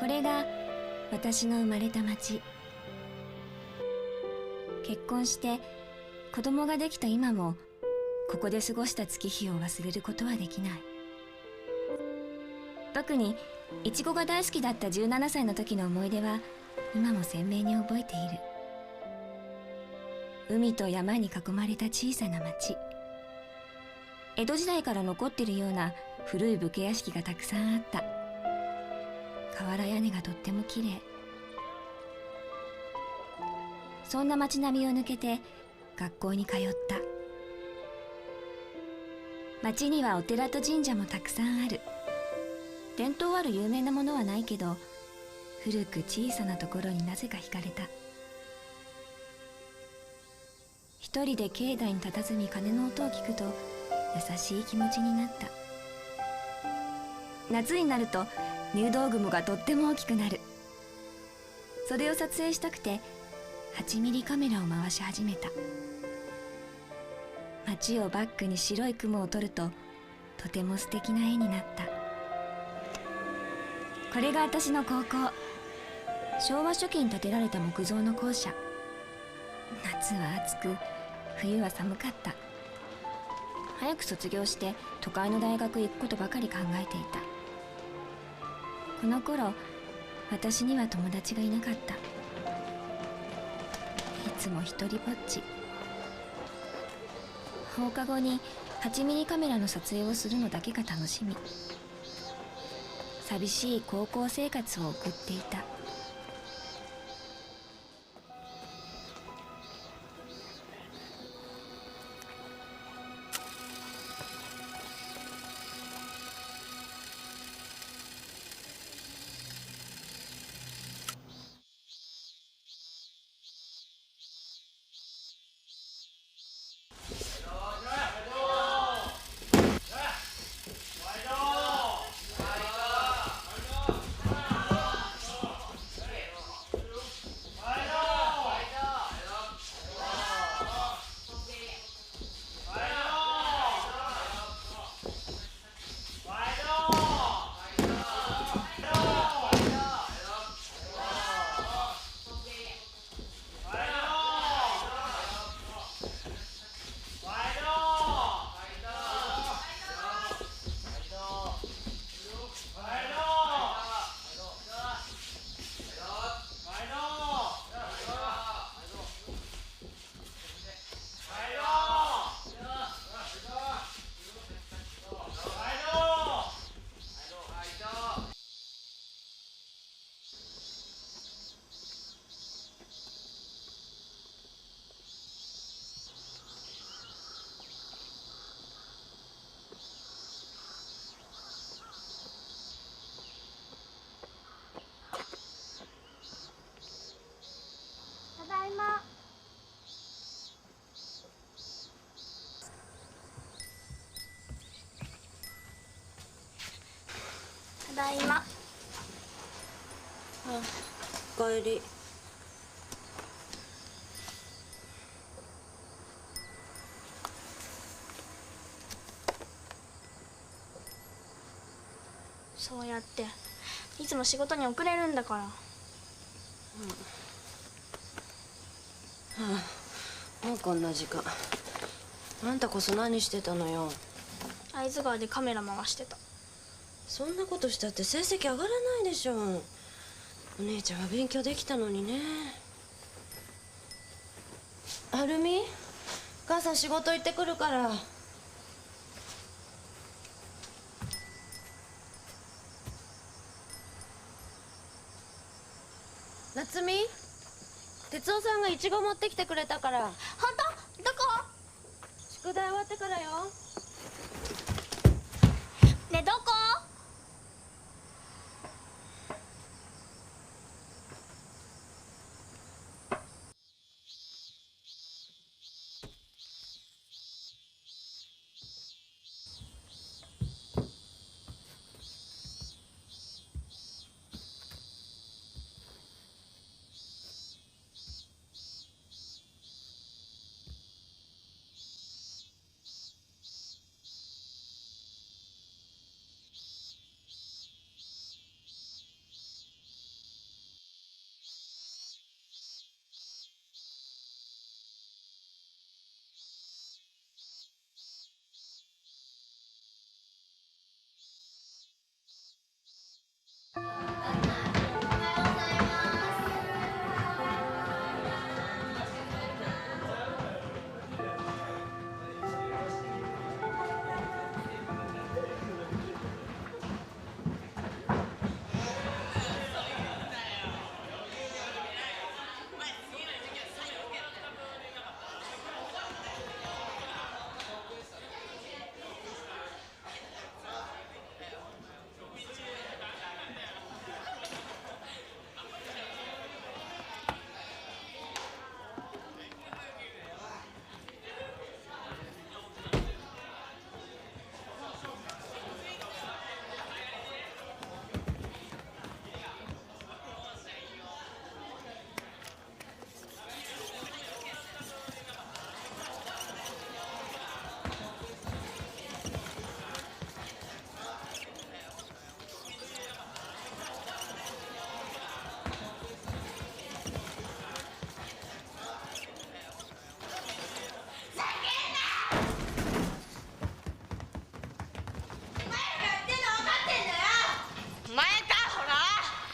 これが私の生まれた町。結婚して子供ができた今もここで過ごした月日を忘れることはできない。特にイチゴが大好きだった17歳の時の思い出は今も鮮明に覚えている。海と山に囲まれた小さな町。江戸時代から残っているような古い武家屋敷がたくさんあった。瓦屋根がとってもきれい。そんな町並みを抜けて学校に通った。町にはお寺と神社もたくさんある。伝統ある有名なものはないけど、古く小さなところになぜか惹かれた。一人で境内に佇み鐘の音を聞くと優しい気持ちになった。夏になると入道雲がとっても大きくなる。それを撮影したくて8ミリカメラを回し始めた。街をバックに白い雲を撮るととても素敵な絵になった。これが私の高校。昭和初期に建てられた木造の校舎。夏は暑く冬は寒かった。早く卒業して都会の大学へ行くことばかり考えていた。この頃私には友達がいなかった。いつも一人ぼっち。放課後に8ミリカメラの撮影をするのだけが楽しみ。寂しい高校生活を送っていた。ただいま。ただいま。おかえり。そうやっていつも仕事に遅れるんだから。もうこんな時間。あんたこそ何してたのよ。会津川でカメラ回してた。そんなことしたって成績上がらないでしょ。お姉ちゃんは勉強できたのにね。はるみ、母さん仕事行ってくるから。夏美、哲夫さんがイチゴ持ってきてくれたから。本当？どこ？宿題終わってからよ。ねえ、どこ？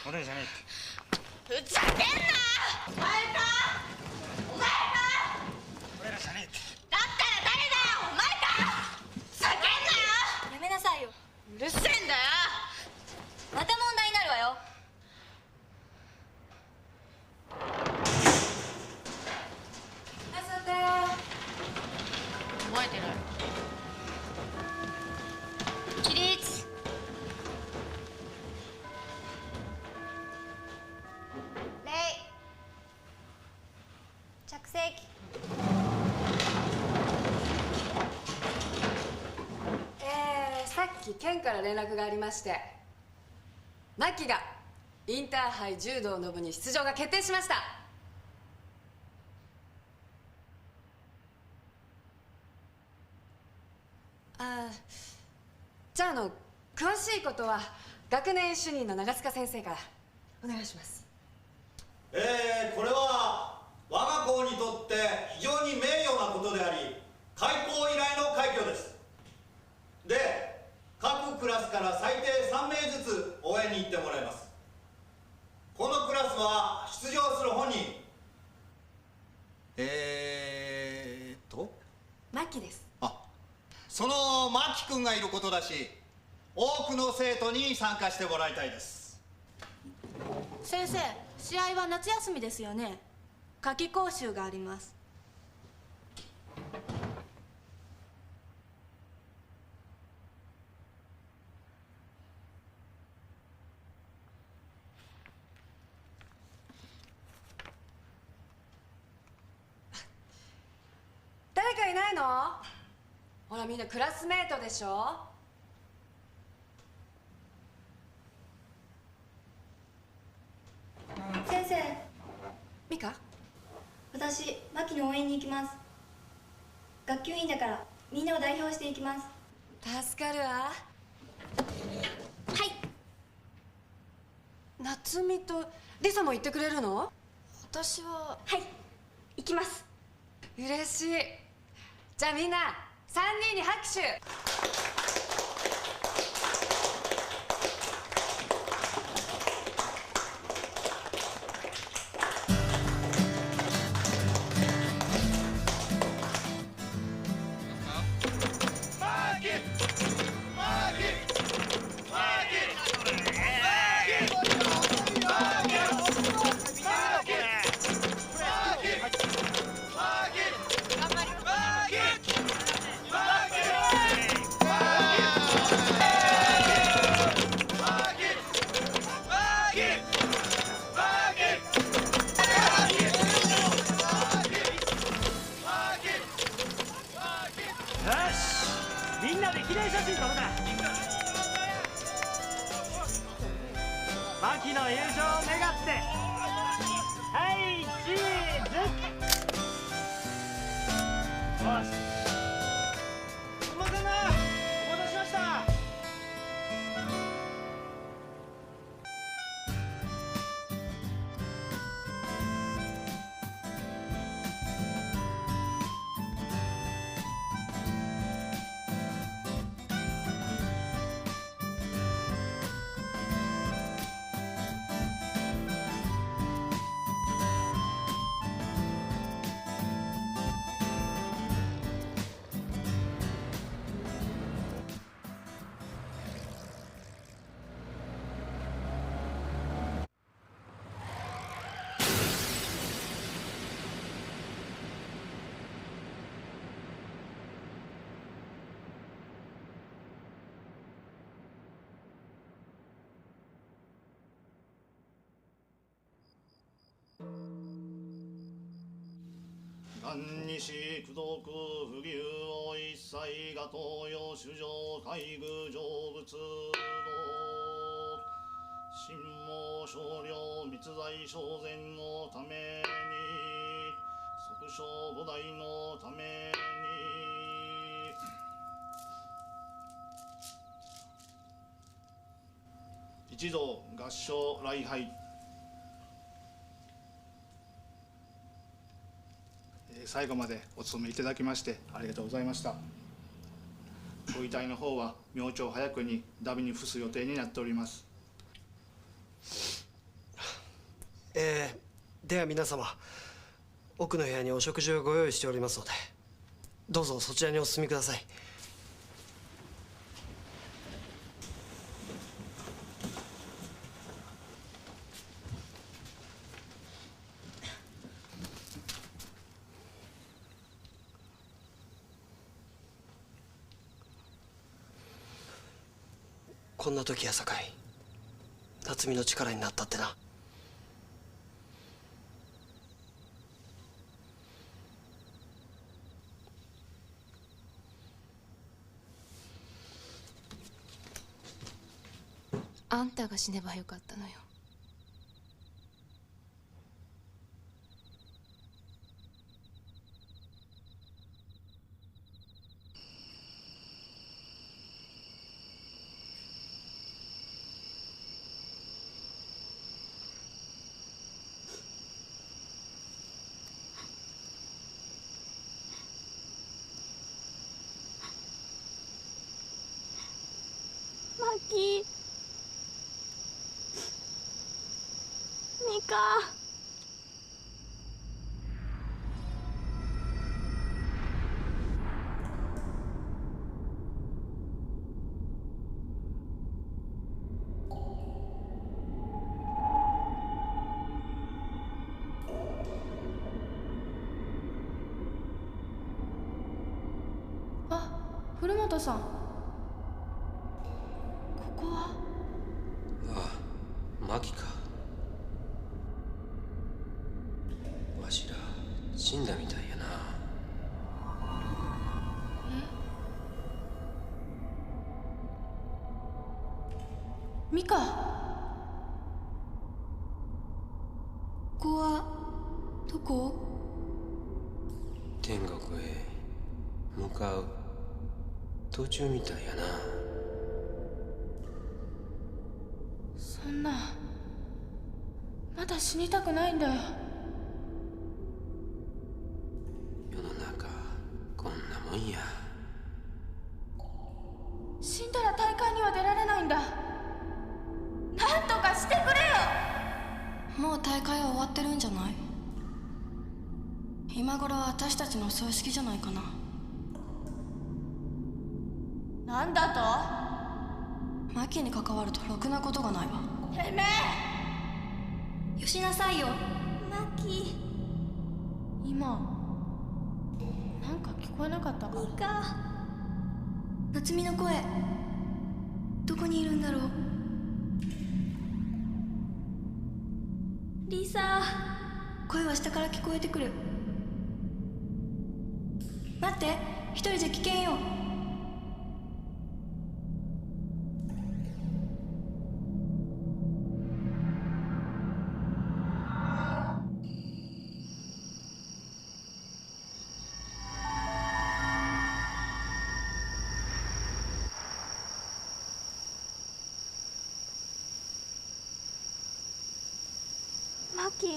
俺らじゃねふざけんな。お前か。お前か。え俺らじゃねえって。だったら誰だよ。お前か。ふざけんなよ。やめなさいよ。うるせえんだよ。また問題になるわよ。朝だよ。覚えてる。起立。礼。着席。さっき県から連絡がありまして、ナッキがインターハイ柔道の部に出場が決定しました。じゃあ詳しいことは学年主任の長塚先生からお願いします。これは我が校にとって非常に名誉なことであり、開校以来の快挙です。で、各クラスから最低3名ずつ応援に行ってもらいます。このクラスは出場する本人マッキーです。そのマキ君がいることだし、多くの生徒に参加してもらいたいです。先生、試合は夏休みですよね。夏季講習があります。誰かいないの？ほら、みんなクラスメートでしょ。先生、ミカ？私、マキの応援に行きます。学級委員だからみんなを代表していきます。助かるわ。はい。夏美とリサも行ってくれるの？私は。はい、行きます。嬉しい。じゃあみんな3人に拍手。みんなで記念写真撮るな。牧の優勝を願って。はい、チーズ。よし。すいませんな、お待たせしました。元日功徳不義を一切が東洋主上海具成仏の神毛少量密罪正然のために即将菩提のために一同合唱礼拝。最後までお勤めいただきましてありがとうございました。ご遺体の方は明朝早くにダビに付す予定になっております。では皆様、奥の部屋にお食事をご用意しておりますので、どうぞそちらにお進みください。こんな時やさかい夏美の力になったってな。あんたが死ねばよかったのよ。マキ、ミカ。あ、古本さん。ここは。ああ、マキか。わしら死んだみたいやな。ミカ。ここはどこ？天国へ向かう途中みたいやな。そんな、まだ死にたくないんだよ。世の中こんなもんや。死んだら大会には出られないんだ。なんとかしてくれよ。もう大会は終わってるんじゃない？今頃は私たちのお葬式じゃないかな。なんだマキに関わるとろくなことがないわ。と？てめえ。よしなさいよ。マキ。今なんか聞こえなかったか？ミカ。夏美の声、どこにいるんだろう。リサ。声は下から聞こえてくる。待って、一人じゃ危険よ。マキ。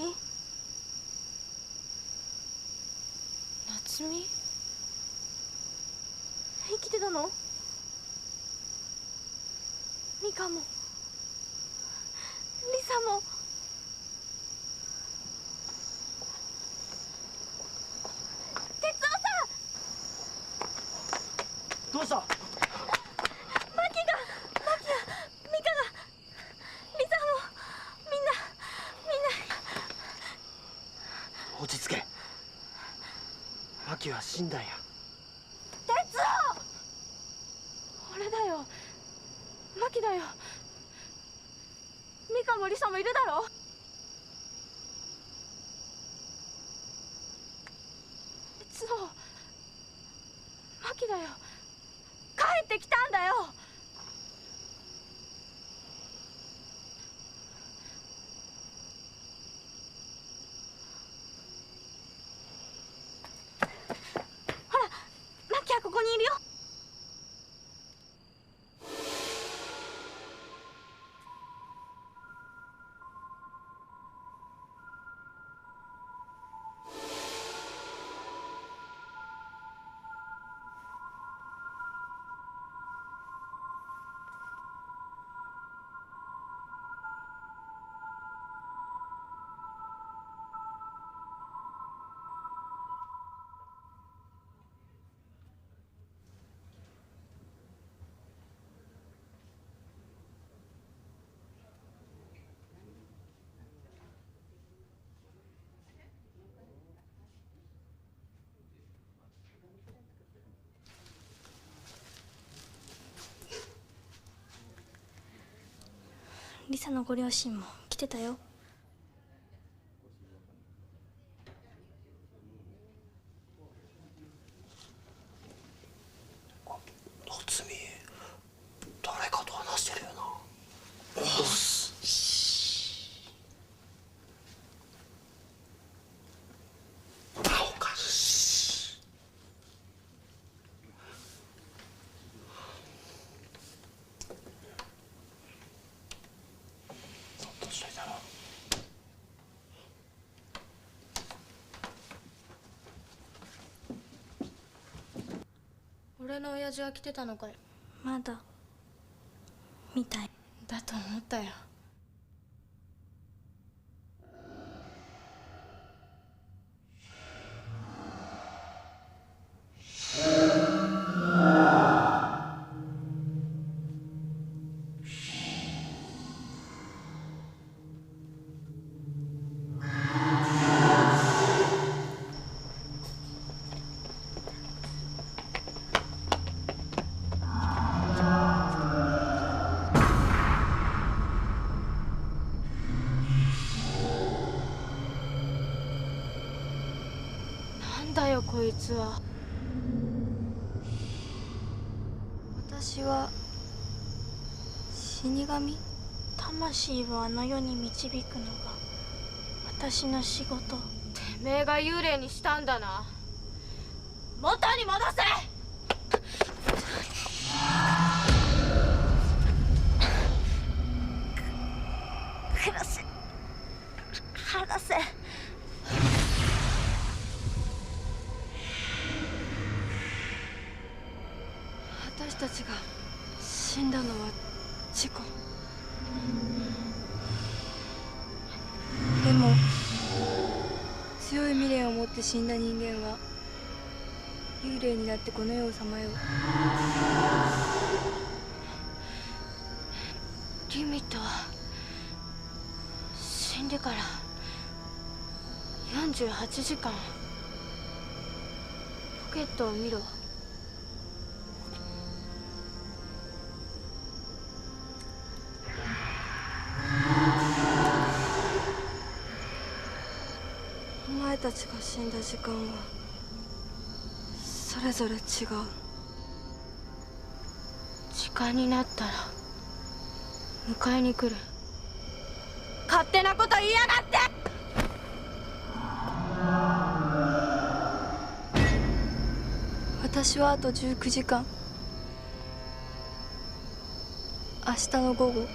夏美、生きてたの？ミカもリサも。哲夫さん。どうした？マキがミカがリサもみんな。落ち着け。マキは死んだんや。哲夫。俺だよ、マキだよ。ミカもリサもいるだろ。哲夫、マキだよ。帰ってきたんだよ。ほら、マキはここにいるよ。リサのご両親も来てたよ。夏美、誰かと話してるよな。俺の親父は来てたのかよ。まだみたい。だと思ったよ。なんだよこいつは。私は死神。魂をあの世に導くのが私の仕事。てめえが幽霊にしたんだな。元に戻せ。殺せ、離せ。私たちが死んだのは事故。でも強い未練を持って死んだ人間は幽霊になってこの世をさまよう。リミットは死んでから48時間。ポケットを見ろ。お前たちが死んだ時間はそれぞれ違う。時間になったら迎えに来る。勝手なこと言いやがって。私はあと19時間。明日の午後。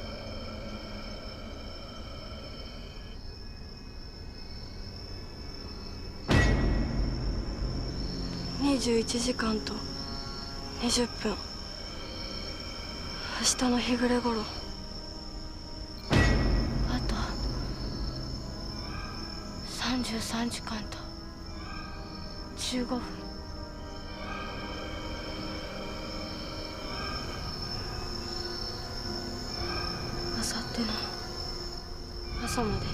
21時間と20分。明日の日暮れ頃。あと33時間と15分。明後日の朝まで。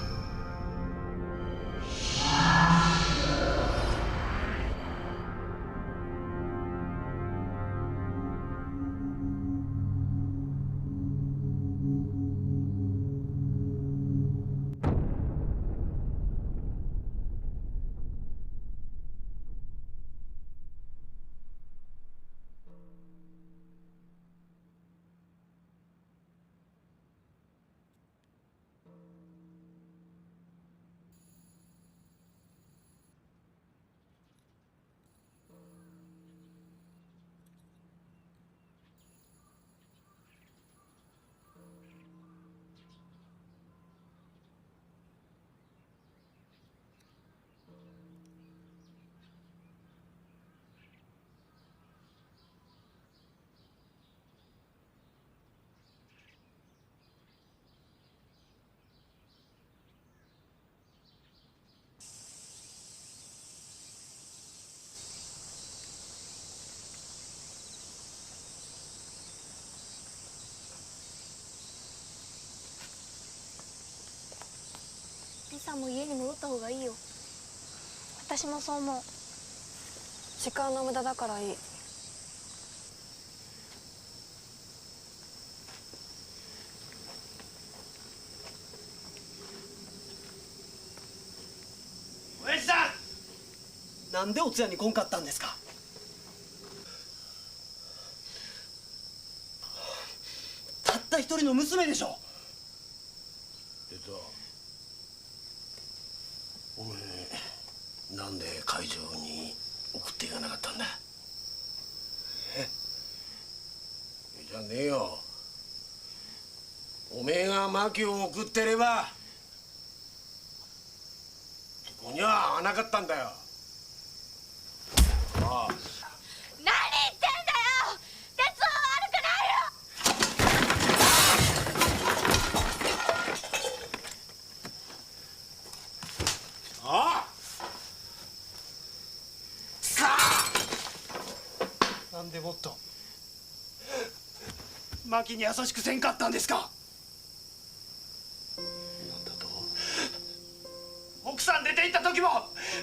リサも家に戻った方がいいよ。私もそう思う。時間の無駄だからいい。なんでお通夜に来んかったんですか？たった一人の娘でしょ。お前なんで会場に送っていかなかったんだ？じゃねえよ。おめえが牧を送ってればここには会わなかったんだよ。ああ、何言ってんだよ。鉄は悪くないよ。ああ、さあ、なんでもっと牧に優しくせんかったんですか？なんだと？奥さん出て行った時も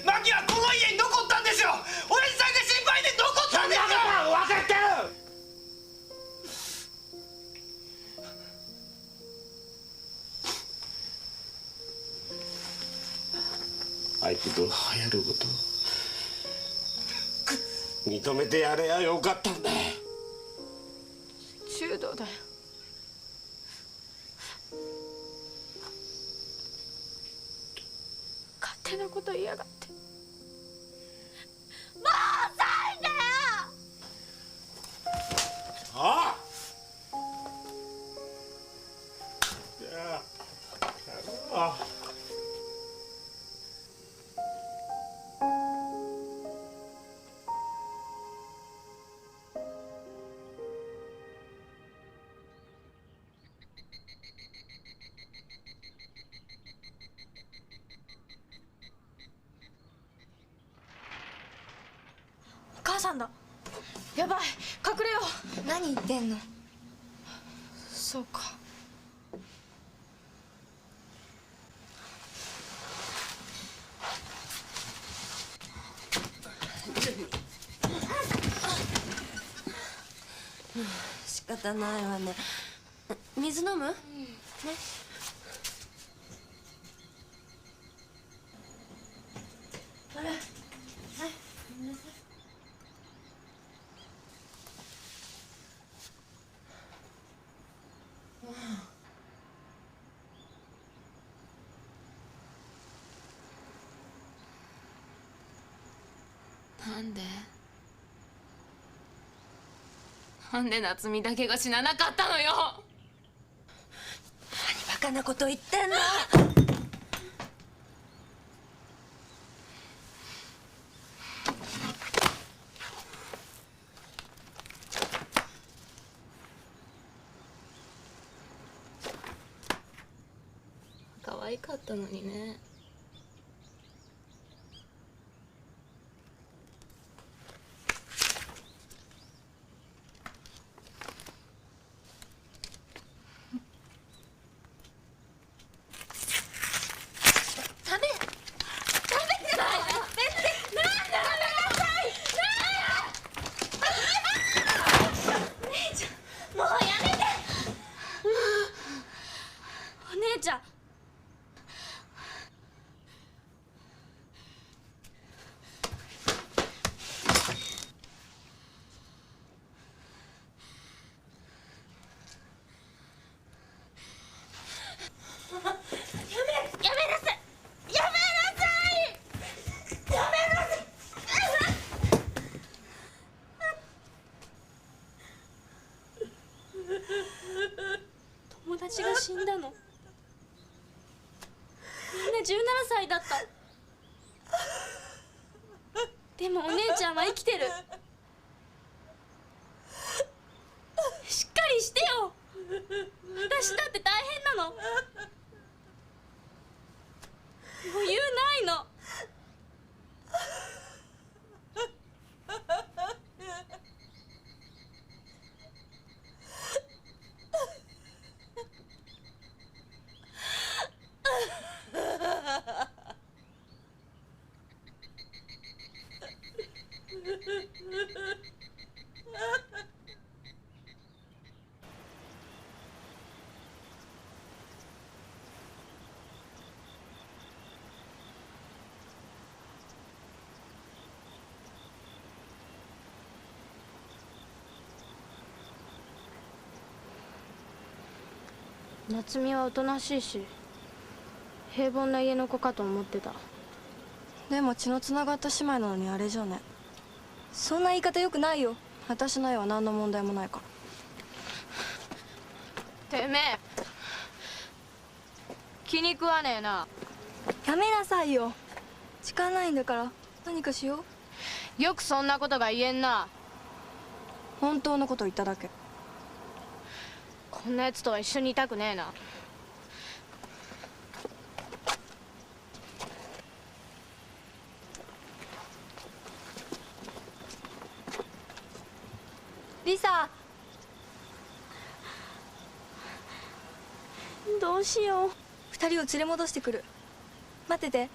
牧はこの家に残ったんですよ。親父さんが心配で残ったんですよ。分かってる。あいつと流行ること認めてやれやよかったんだよ。柔道だよ。勝手なこと言いやがって。もう遅いんだよ。ああ、ああ、お母さんだ。やばい、隠れよう。何言ってんの？そうか。仕方ないわね。水飲む？ね。あれ、はい、ごめんなさい。なんで夏美だけが死ななかったのよ。何バカなこと言ってんの。可愛かったのにね。友達が死んだの。みんな17歳だった。でもお姉ちゃんは生きてる。しっかりしてよ。私だって大変なの。もう余裕ないの。夏美はおとなしいし平凡な家の子かと思ってた。でも血のつながった姉妹なのにあれじゃね。そんな言い方よくないよ。私の絵は何の問題もないから。てめえ気に食わねえな。やめなさいよ。時間ないんだから何かしよう。よくそんなことが言えんな。本当のこと言っただけ。こんなやつとは一緒にいたくねえな。リサ、どうしよう。二人を連れ戻してくる。待ってて。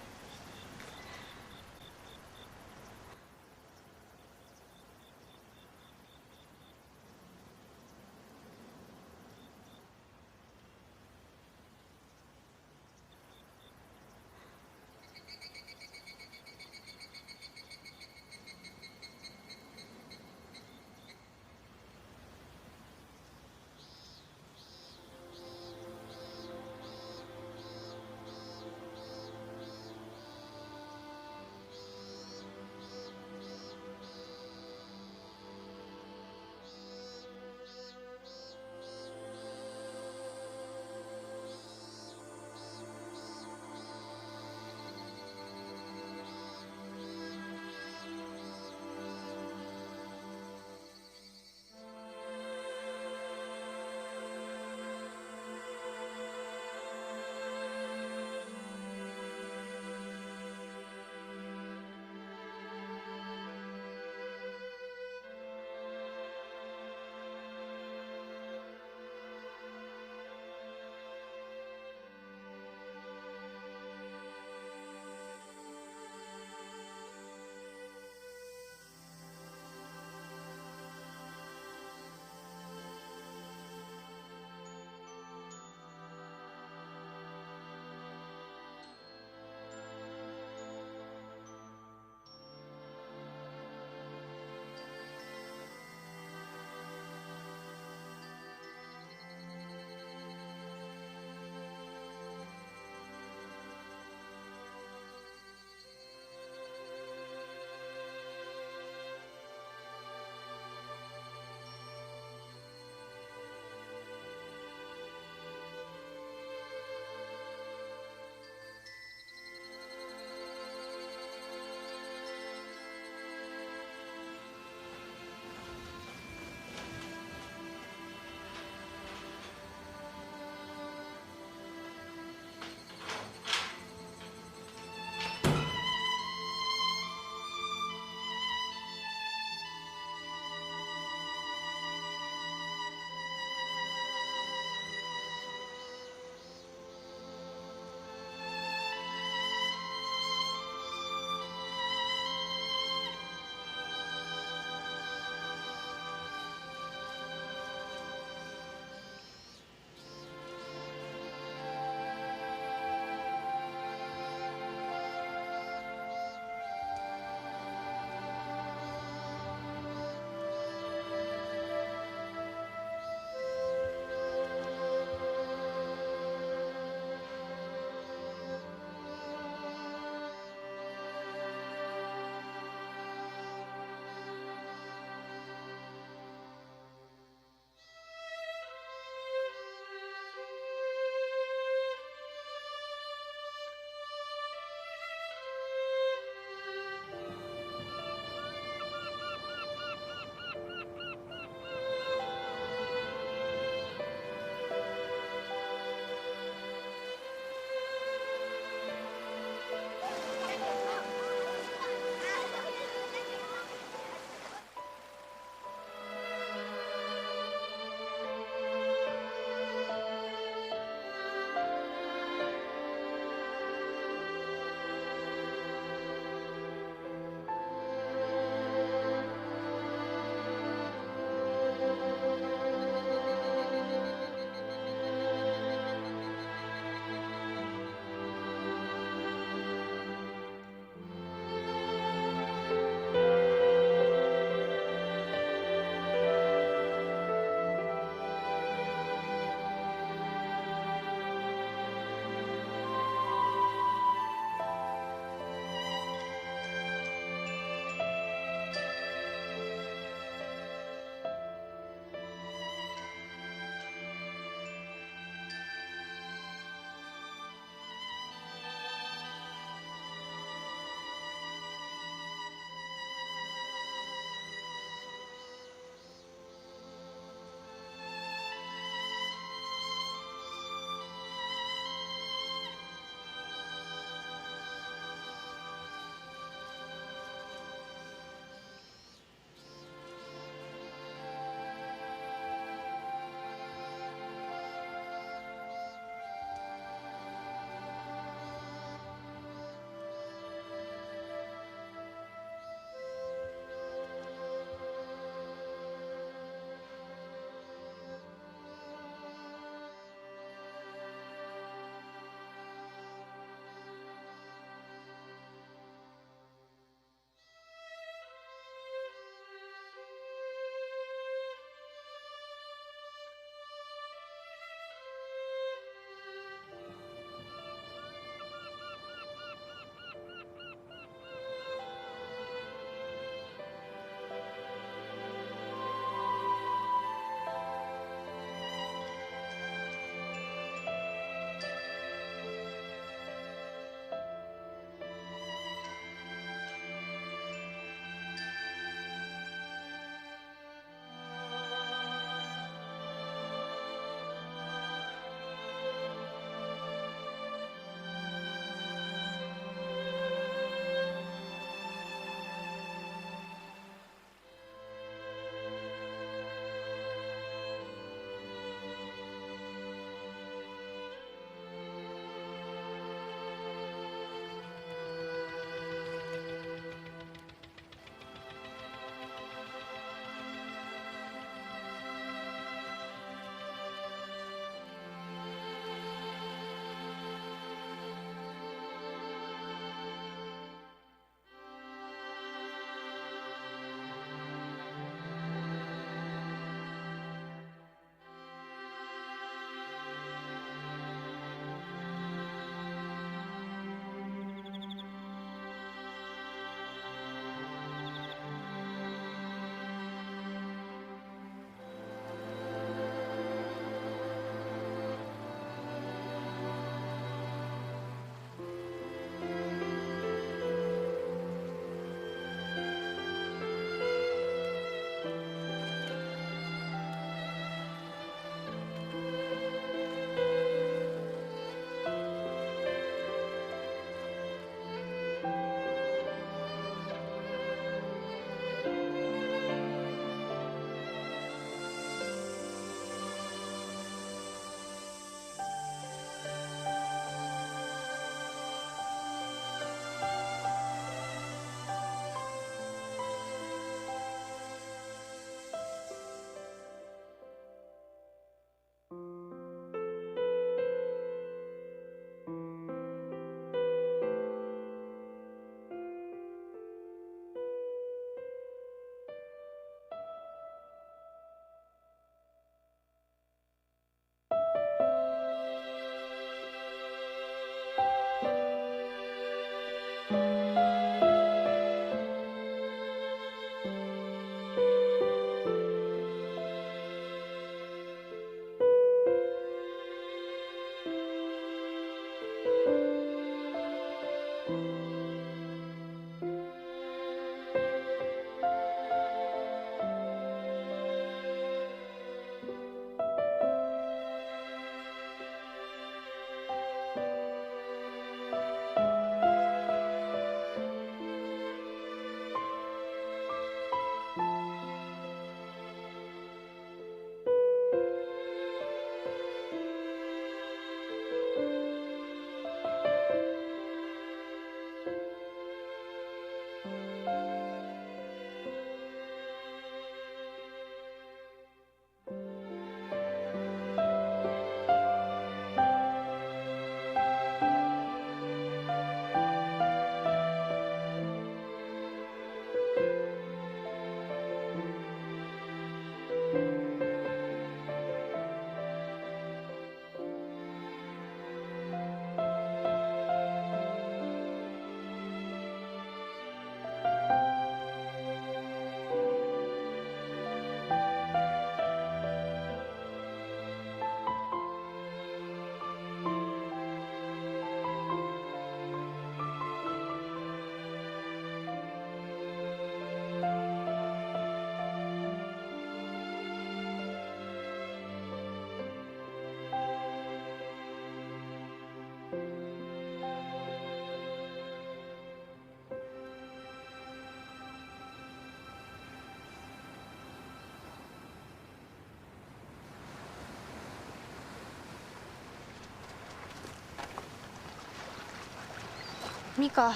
ミカ、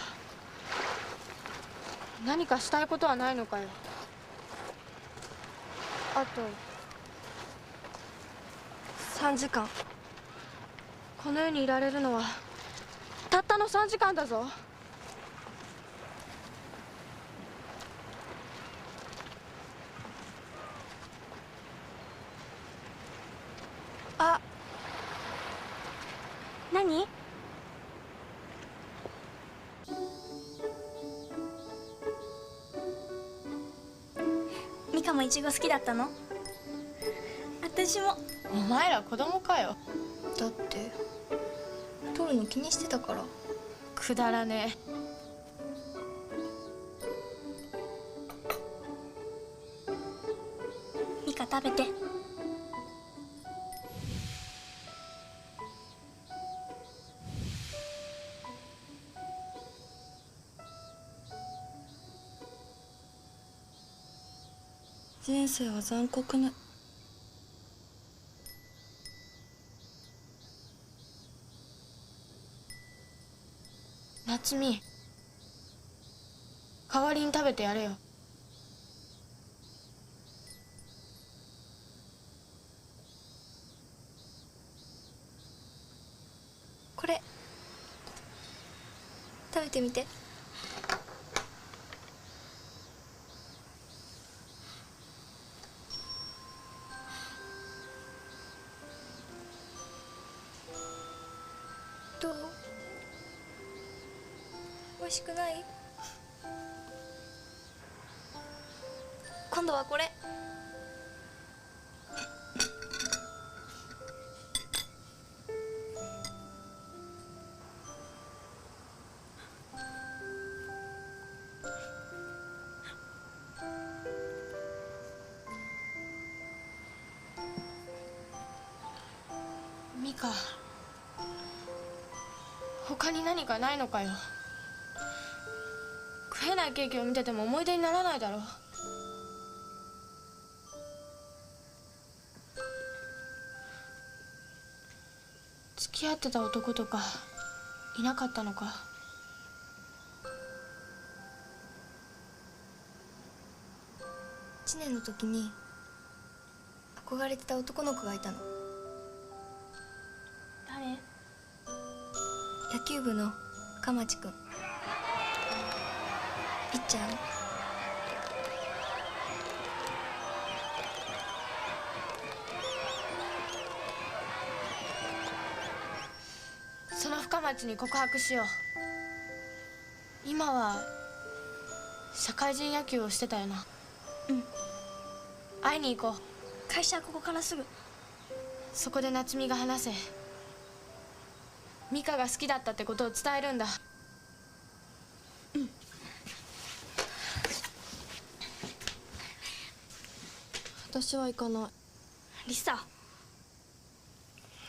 何かしたいことはないのかよ。あと3時間。この世にいられるのはたったの3時間だぞ。あ、何？ミカもイチゴ好きだったの？私も。お前ら子供かよ。だって取るの気にしてたから。くだらねえ。ミカ食べて。人生は残酷ね。夏美、代わりに食べてやれよ。これ食べてみて。どう？美味しくない？今度はこれ。ミカ、他に何かないのかよ。食えないケーキを見てても思い出にならないだろう。付き合ってた男とかいなかったのか。1年の時に憧れてた男の子がいたの。誰？野球部の深町くん。ピッチャーの。その深町に告白しよう。今は社会人野球をしてたよな。うん。会いに行こう。会社はここからすぐ。そこで夏美が話せ。ミカが好きだったってことを伝えるんだ。私は行かない。リサ。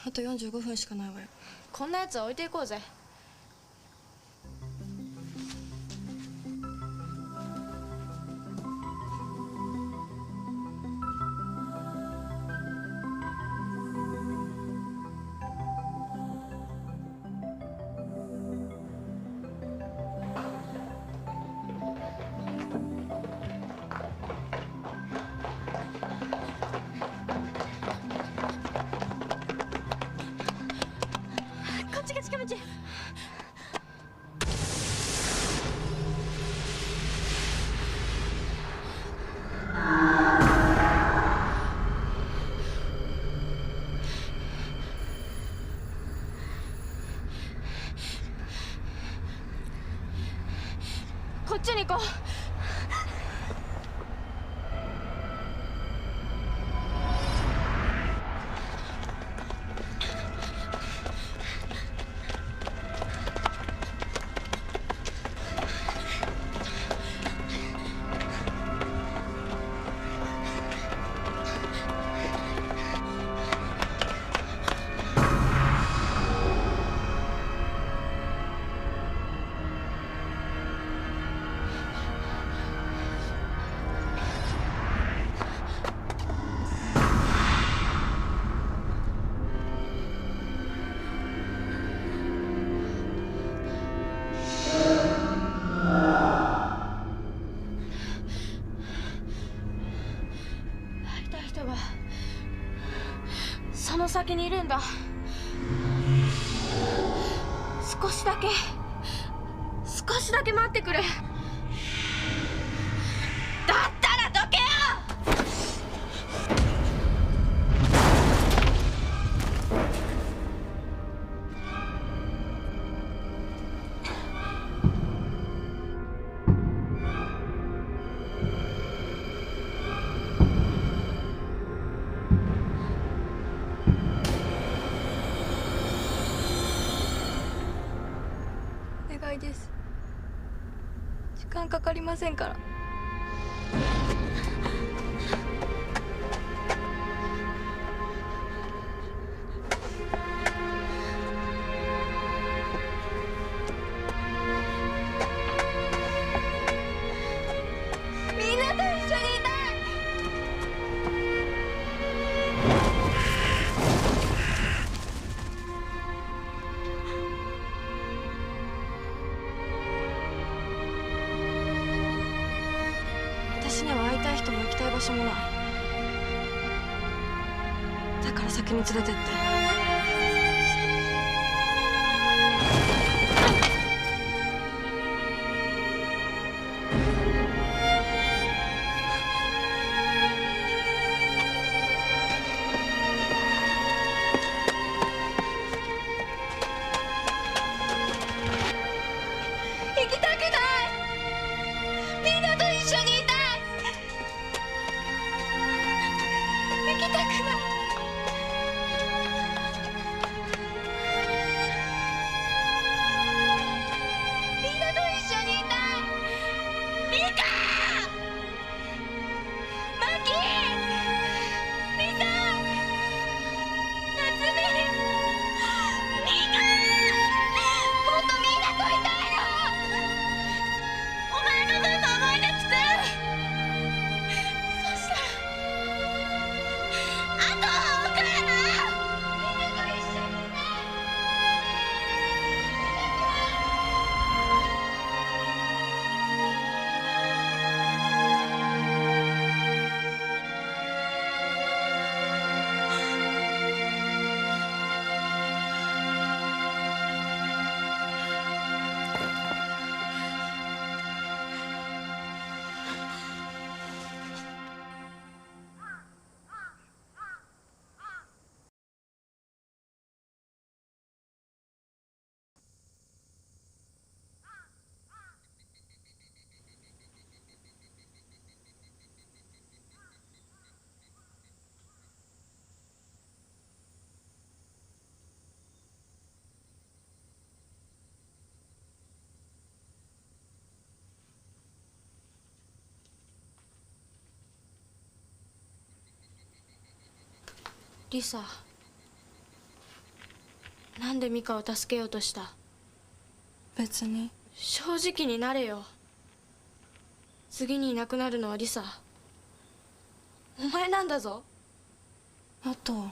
あと45分しかないわよ。こんなやつは置いていこうぜ。こっちが近道。こっちに行こう。先にいるんだ。少しだけ待ってくれ。だったらどけよ。お願いです。時間かかりませんから。みんなと一緒にいたい。私には会いたい人も行きたい場所もない。だから先に連れてって。行きたくない。みんなと一緒にいたい。行きたくない。みんなと一緒にいたい。ミカ、マキ、リサ、夏美、ミカ、もっとみんなといたいよ。お前の分の思い出作る。そしたらあとは僕らな。みんなと一緒にいたい。リサ、なんでミカを助けようとした？別に。正直になれよ。次にいなくなるのはリサ、お前なんだぞ。あと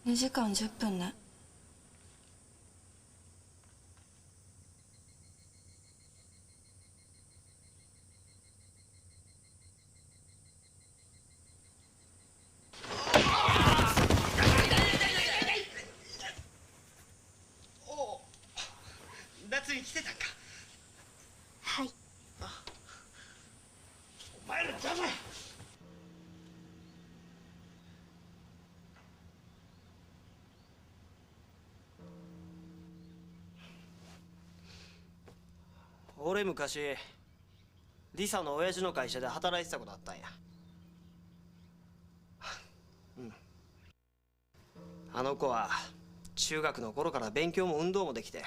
2時間10分ね。夏に来てたんか。はい。お前ら邪魔や。俺昔リサの親父の会社で働いてたことあったんや。うん。あの子は中学の頃から勉強も運動もできて、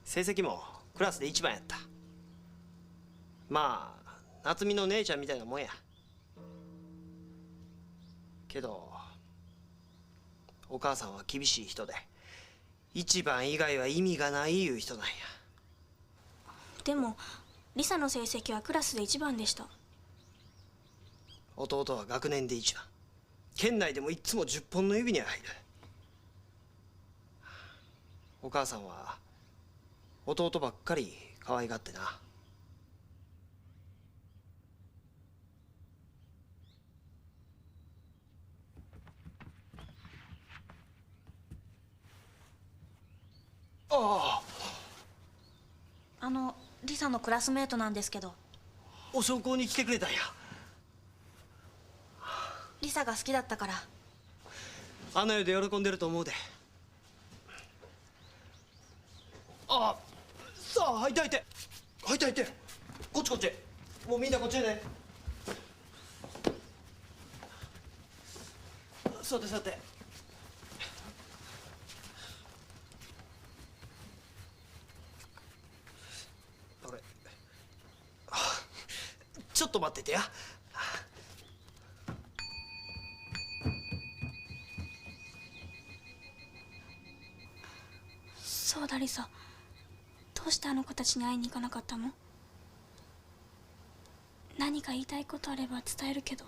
成績もクラスで一番やった。まあ夏美の姉ちゃんみたいなもんや。けどお母さんは厳しい人で、一番以外は意味がないいう人なんや。でもリサの成績はクラスで一番でした。弟は学年で一番。県内でもいつも10本の指には入る。お母さんは弟ばっかり可愛がってな。ああ、リサのクラスメートなんですけど。お焼香に来てくれたんや。リサが好きだったから。あの世で喜んでると思うで。あ、さあ入って入って入って入って、こっちこっち、もうみんなこっちへね。座って座って。俺、ちょっと待っててや。そうだリサ、どうしてあの子たちに会いに行かなかったの？何か言いたいことあれば伝えるけど。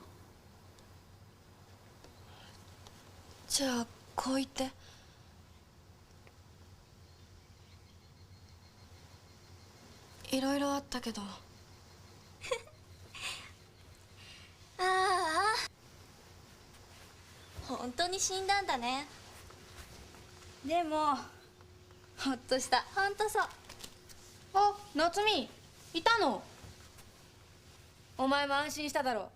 じゃあこう言って。いろいろあったけど。ああ、本当に死んだんだね。でもほっとした。ほんとそう。あ、夏美いたの？お前も安心しただろ。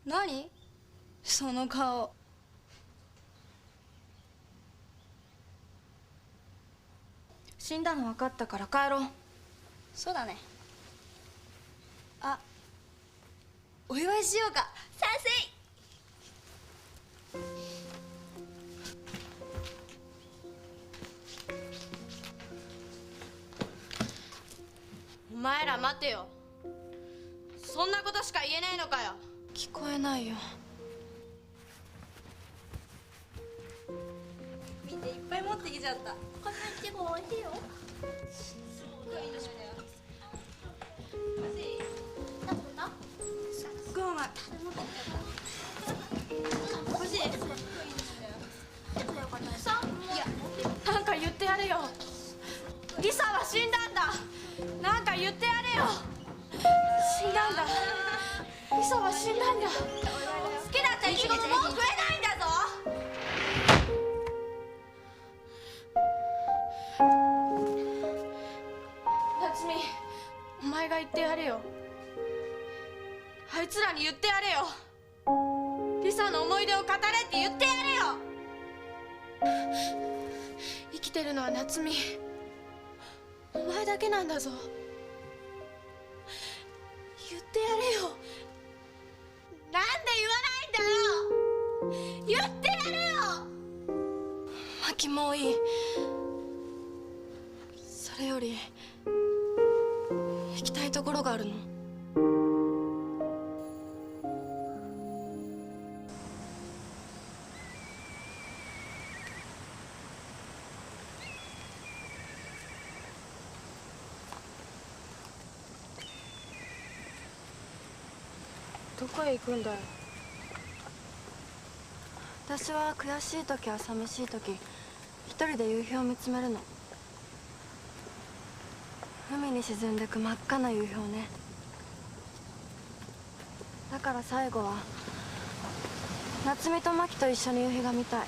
何その顔。死んだの分かったから帰ろう。そうだね。あ、お祝いしようか。賛成。お前ら待てよ。そんなことしか言えないのかよ。聞こえないよ。みんないっぱい持ってきちゃった。こんなにいちごおいしいよ。ごめん。欲しい？いや、なんか言ってやれよ。リサは死んだんだ。なんか言ってやれよ。死んだんだ。リサは死んだんだ。好きだったイチゴももう食えないんだぞ。夏美、お前が言ってやれよ。あいつらに言ってやれよ。リサの思い出を語れって言ってやれよ。生きてるのは夏美、お前だけなんだぞ。言ってやれよ。なんで言わないんだよ。言ってやれよ。マキ、もういい。それより行きたいところがあるの。どこへ行くんだよ。私は悔しい時は寂しい時、一人で夕日を見つめるの。海に沈んでく真っ赤な夕日をね。だから最後は夏美とマキと一緒に夕日が見たい。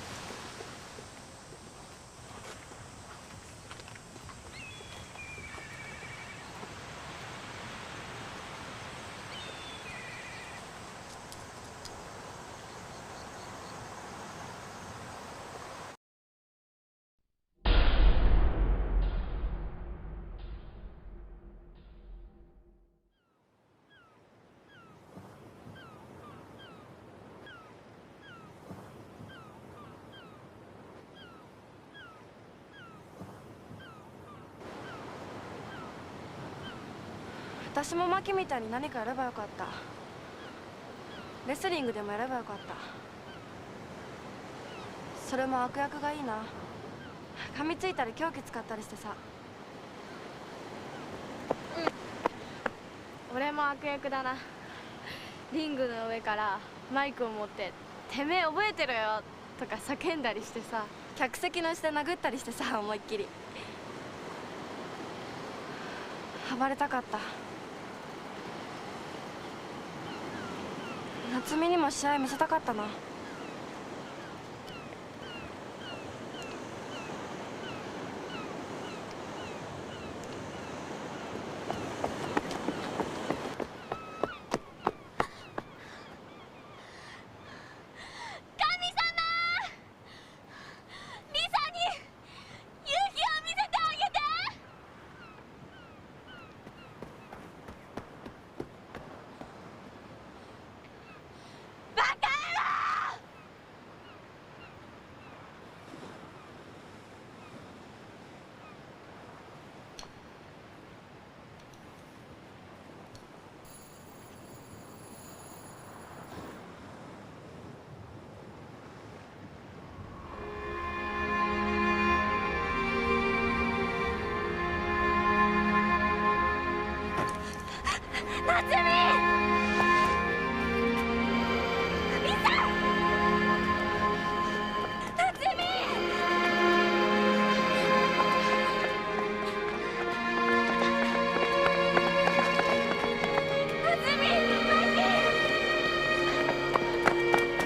私もマキみたいに何かやればよかった。レスリングでもやればよかった。それも悪役がいいな。噛みついたり凶器使ったりしてさ。俺も悪役だな。リングの上からマイクを持って「てめえ覚えてろよ」とか叫んだりしてさ。客席の下殴ったりしてさ、思いっきり。暴れたかった。夏美にも試合見せたかったな。夏美リサ夏美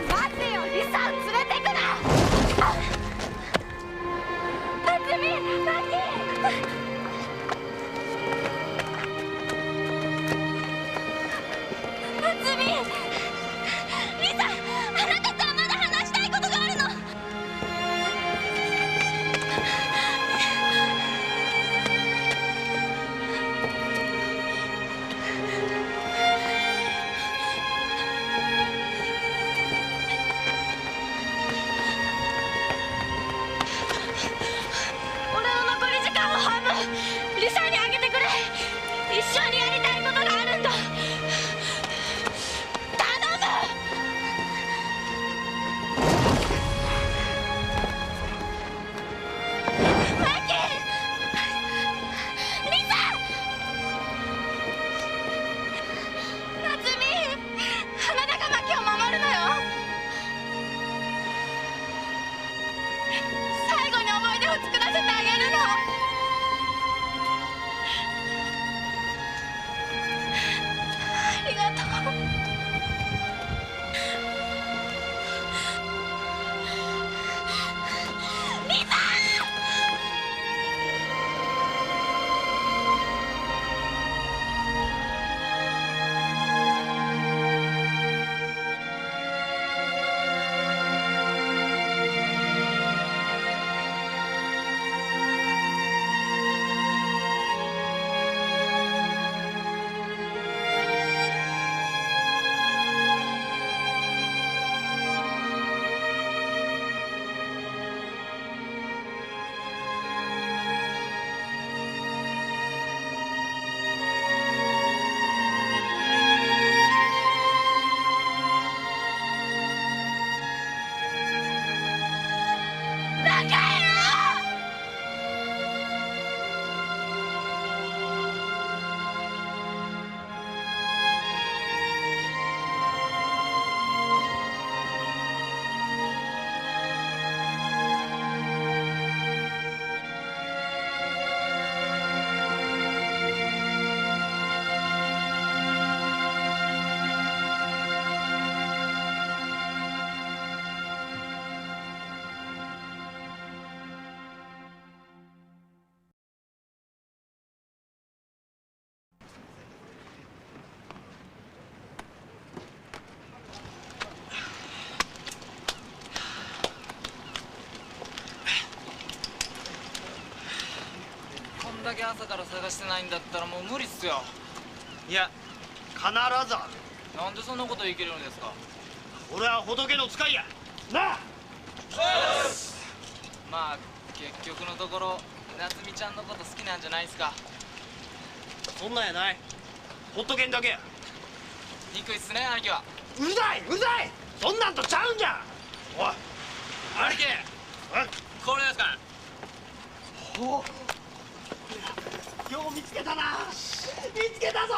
待ってよ、リサを連れてくな。夏美マキ夏美リサ、あなたとはまだ話したいことがあるの。俺の残り時間を半分リサにあげてくれ。一緒にやりたいことがあるんだ。頼む。マキリサ夏美、あなたがマキを守るのよ。最後に思い出を作らせてあげるの。ありがとう。リサ！こんだけ朝から探してないんだったらもう無理っすよ。いや必ずある。なんでそんなこと言い切れるんですか。俺は仏の使いやなあ。まあ結局のところ夏美ちゃんのこと好きなんじゃないですか。そんなんやない。ほっとけんだけや。憎いっすね兄貴は。うざいうざい、そんなんとちゃうんじゃ。おい兄貴これですか。およう見つけたな。見つけたぞ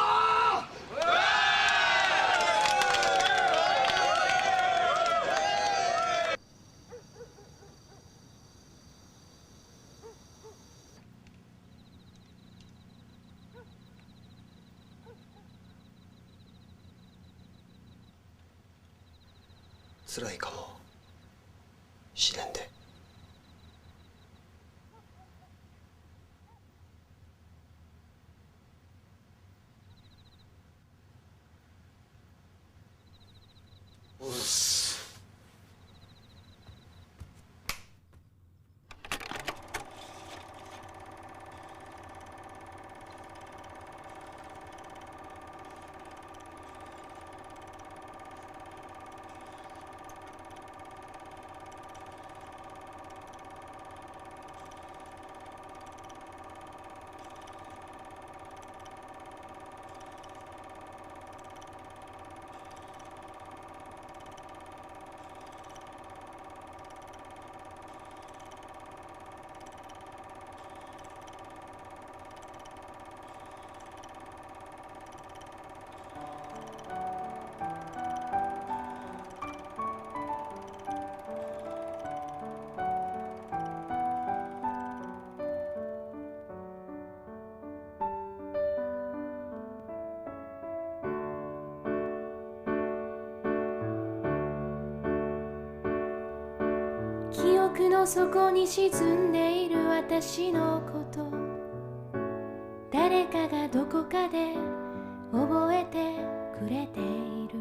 辛いかもしれんで。おっす。憶の底に沈んでいる私のこと、誰かがどこかで覚えてくれている。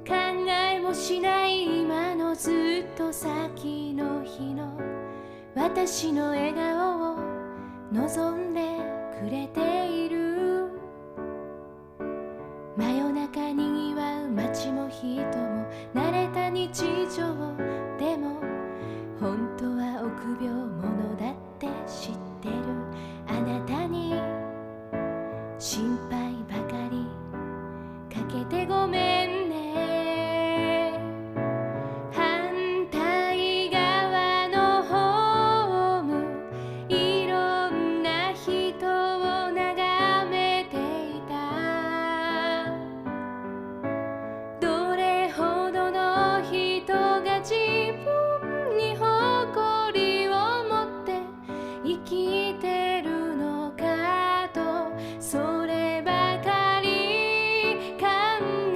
考えもしない今のずっと先の日の私の笑顔を望んでくれている。真夜中にぎわう街も人も慣れた日常でも、本当は臆病者だって知ってる。あなたに心配ばかりかけてごめんね。反対側のホーム、いろんな人を眺めていた。どれほどの人が自分に誇りを持って生きてるのかと、そればかり考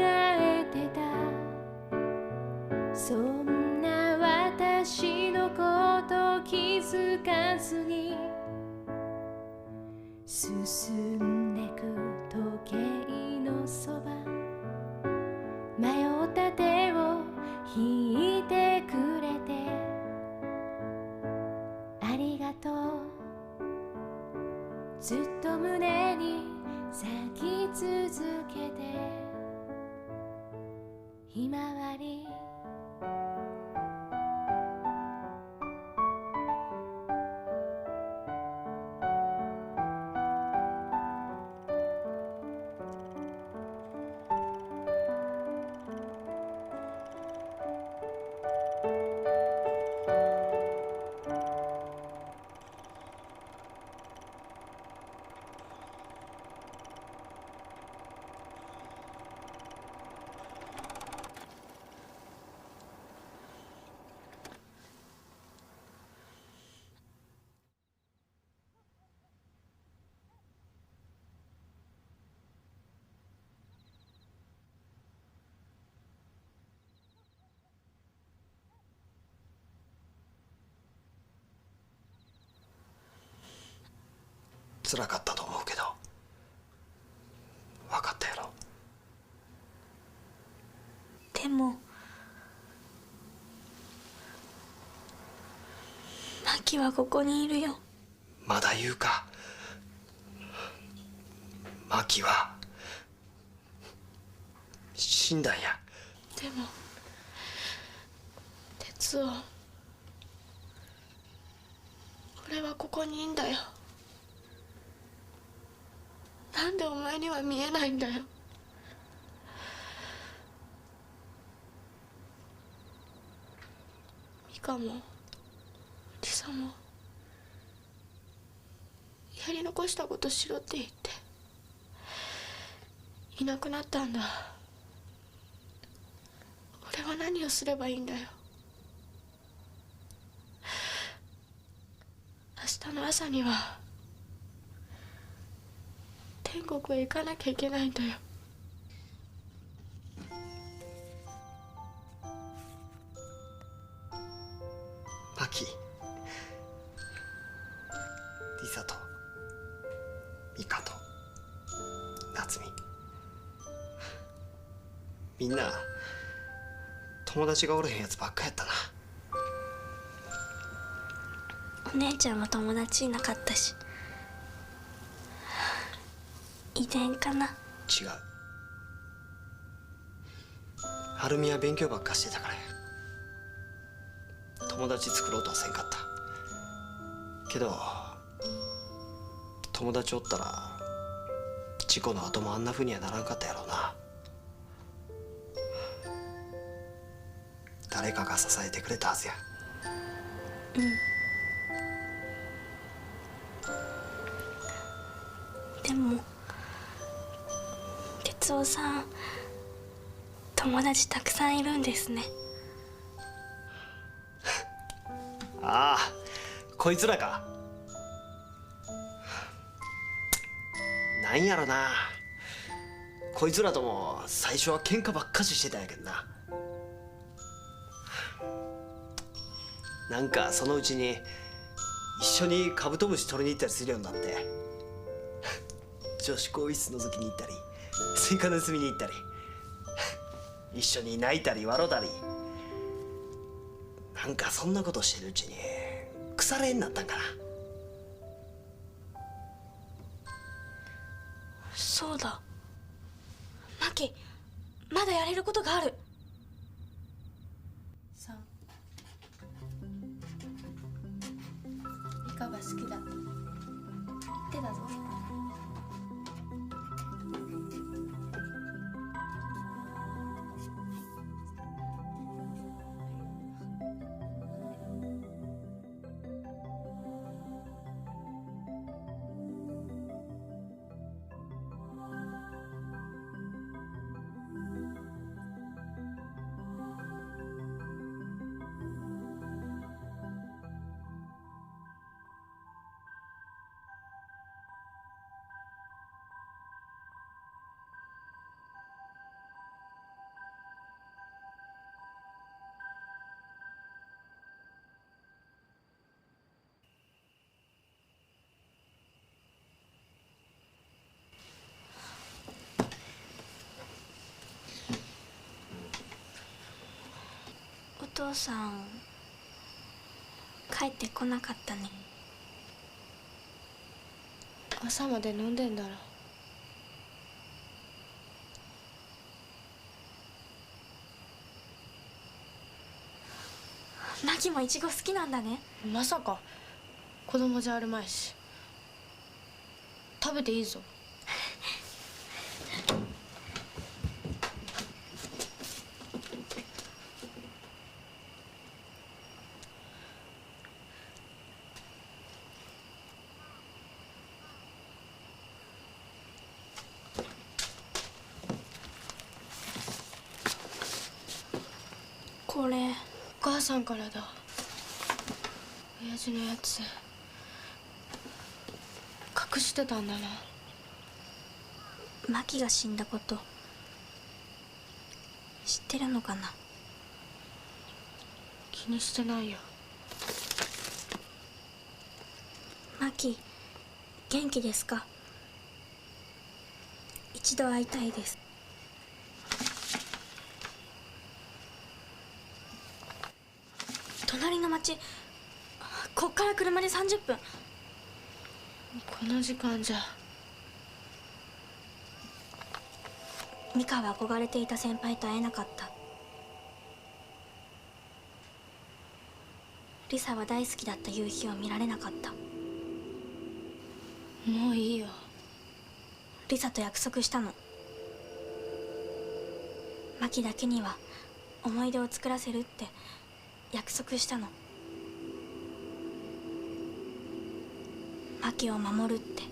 えてた。そんな私のこと気づかずに進んでく時計のそば、迷った手を引いてくれてありがとう。ずっと胸に咲き続けてひまわり。辛かったと思うけど分かったやろ。でもマキはここにいるよ。まだ言うか。マキは死んだんや。でも哲夫、俺はここにいんだよ。なんでお前には見えないんだよ。ミカもリサもやり残したことしろって言っていなくなったんだ。俺は何をすればいいんだよ。明日の朝には天国へ行かなきゃいけないんだよ。マキ、リサとミカと夏美、みんな友達がおれへんやつばっかやったな。お姉ちゃんも友達いなかったし、遺伝かな。違う。はるみは勉強ばっかしてたからや。友達作ろうとはせんかったけど、友達おったら事故の後もあんなふうにはならんかったやろうな。誰かが支えてくれたはずや。でも哲夫さん、友達たくさんいるんですね。ああ、こいつらか。なんやろな、こいつらとも最初は喧嘩ばっかししてたんやけどな。なんかそのうちに一緒にカブトムシ取りに行ったりするようになって女子更衣室覗きに行ったりスイカ盗みに行ったり一緒に泣いたり笑ったり、なんかそんなことしてるうちに腐れになったんかな。そうだ、マキ、まだやれることがある。3ミカが好きだって言ってたぞ。お父さん帰ってこなかったね。朝まで飲んでんだろ。マキもイチゴ好きなんだね。まさか子供じゃあるまいし。食べていいぞ。これお母さんからだ。親父のやつ隠してたんだな。マキが死んだこと知ってるのかな。気にしてないよ。マキ元気ですか。一度会いたいです。隣の町、こっから車で30分。この時間じゃ。ミカは憧れていた先輩と会えなかった。リサは大好きだった夕日を見られなかった。もういいよ。リサと約束したの。マキだけには思い出を作らせるって約束したの。マキを守るって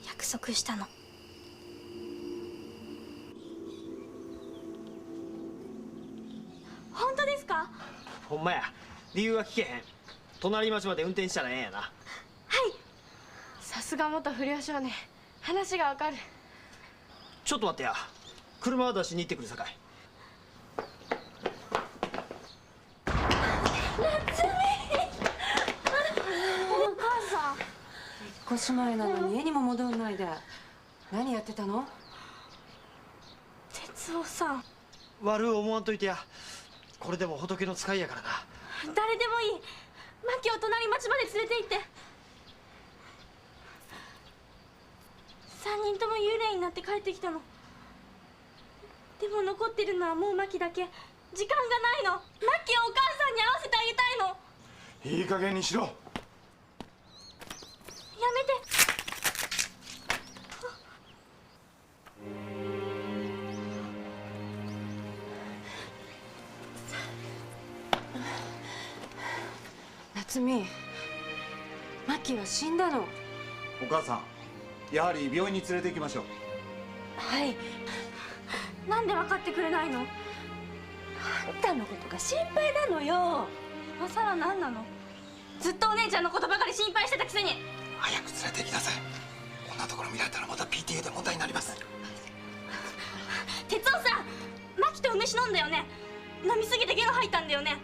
約束したの。本当ですか。ほんまや。理由は聞けへん。隣町まで運転したらええんやな。はい。さすが元不良少年、話がわかる。ちょっと待ってや。車は出しに行ってくるさかい。引っ越し前なのに家にも戻んないで何やってたの。哲夫さん。悪う思わんといてや。これでも仏の使いやからな。誰でもいい。マキを隣町まで連れて行って。3人とも幽霊になって帰ってきたの。でも残ってるのはもうマキだけ。時間がないの。マキをお母さんに会わせてあげたいの。いい加減にしろ。やめて。夏美、マキは死んだの。お母さん、やはり病院に連れて行きましょう。はい。なんで分かってくれないの。あんたのことが心配なのよ。今さら何なの。ずっとお姉ちゃんのことばかり心配してたくせに。早く連れて行きなさい。こんなところ見られたらまた PTA で問題になります。哲夫さん、マキと梅酒飲んだよね。飲みすぎてゲロ吐いたんだよね。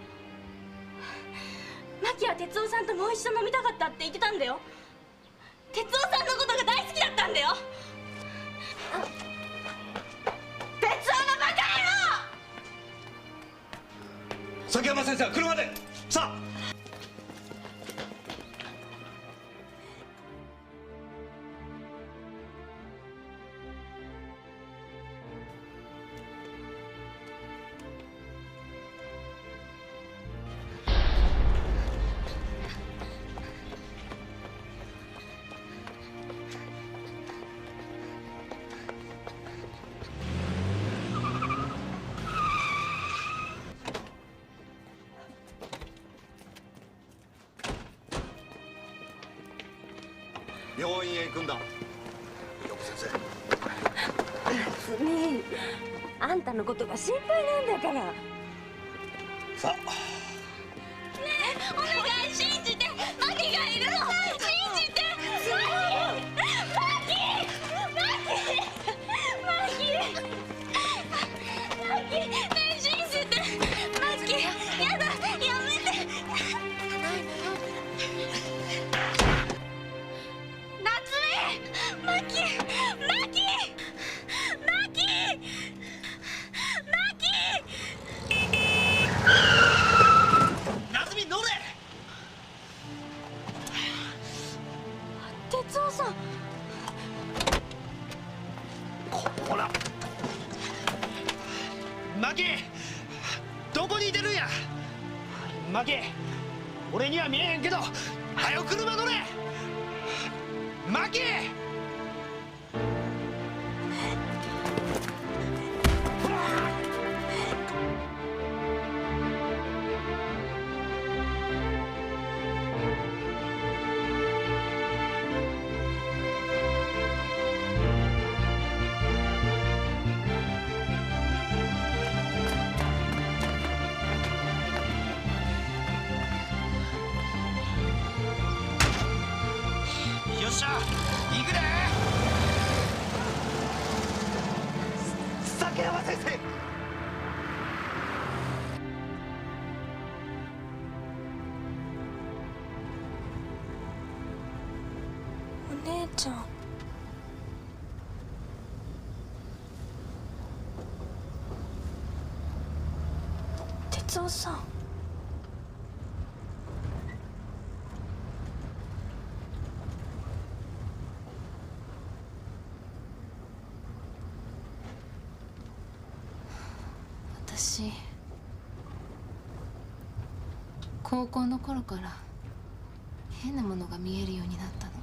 マキは哲夫さんともう一度飲みたかったって言ってたんだよ。哲夫さんのことが大好きだったんだよ。哲夫のバカ野郎！崎山先生は車で。さあ。病院へ行くんだ。陽子先夏美、あんたのことが心配なんだから。さあ。ねえ、お願い、信じて。マキがいるの。信じて。マキねえ、信じて。マキ、やだ、やめて。夏美、マキ、マキ、マキ、マキ。夏美乗れ。哲夫さん。ほら。マキ、どこにいてるんや。マキ、俺には見えへんけど、はよ車乗れ。マキ。よっしゃ、行くで。崎山先生。お姉ちゃん。哲夫さん。私高校の頃から変なものが見えるようになったの。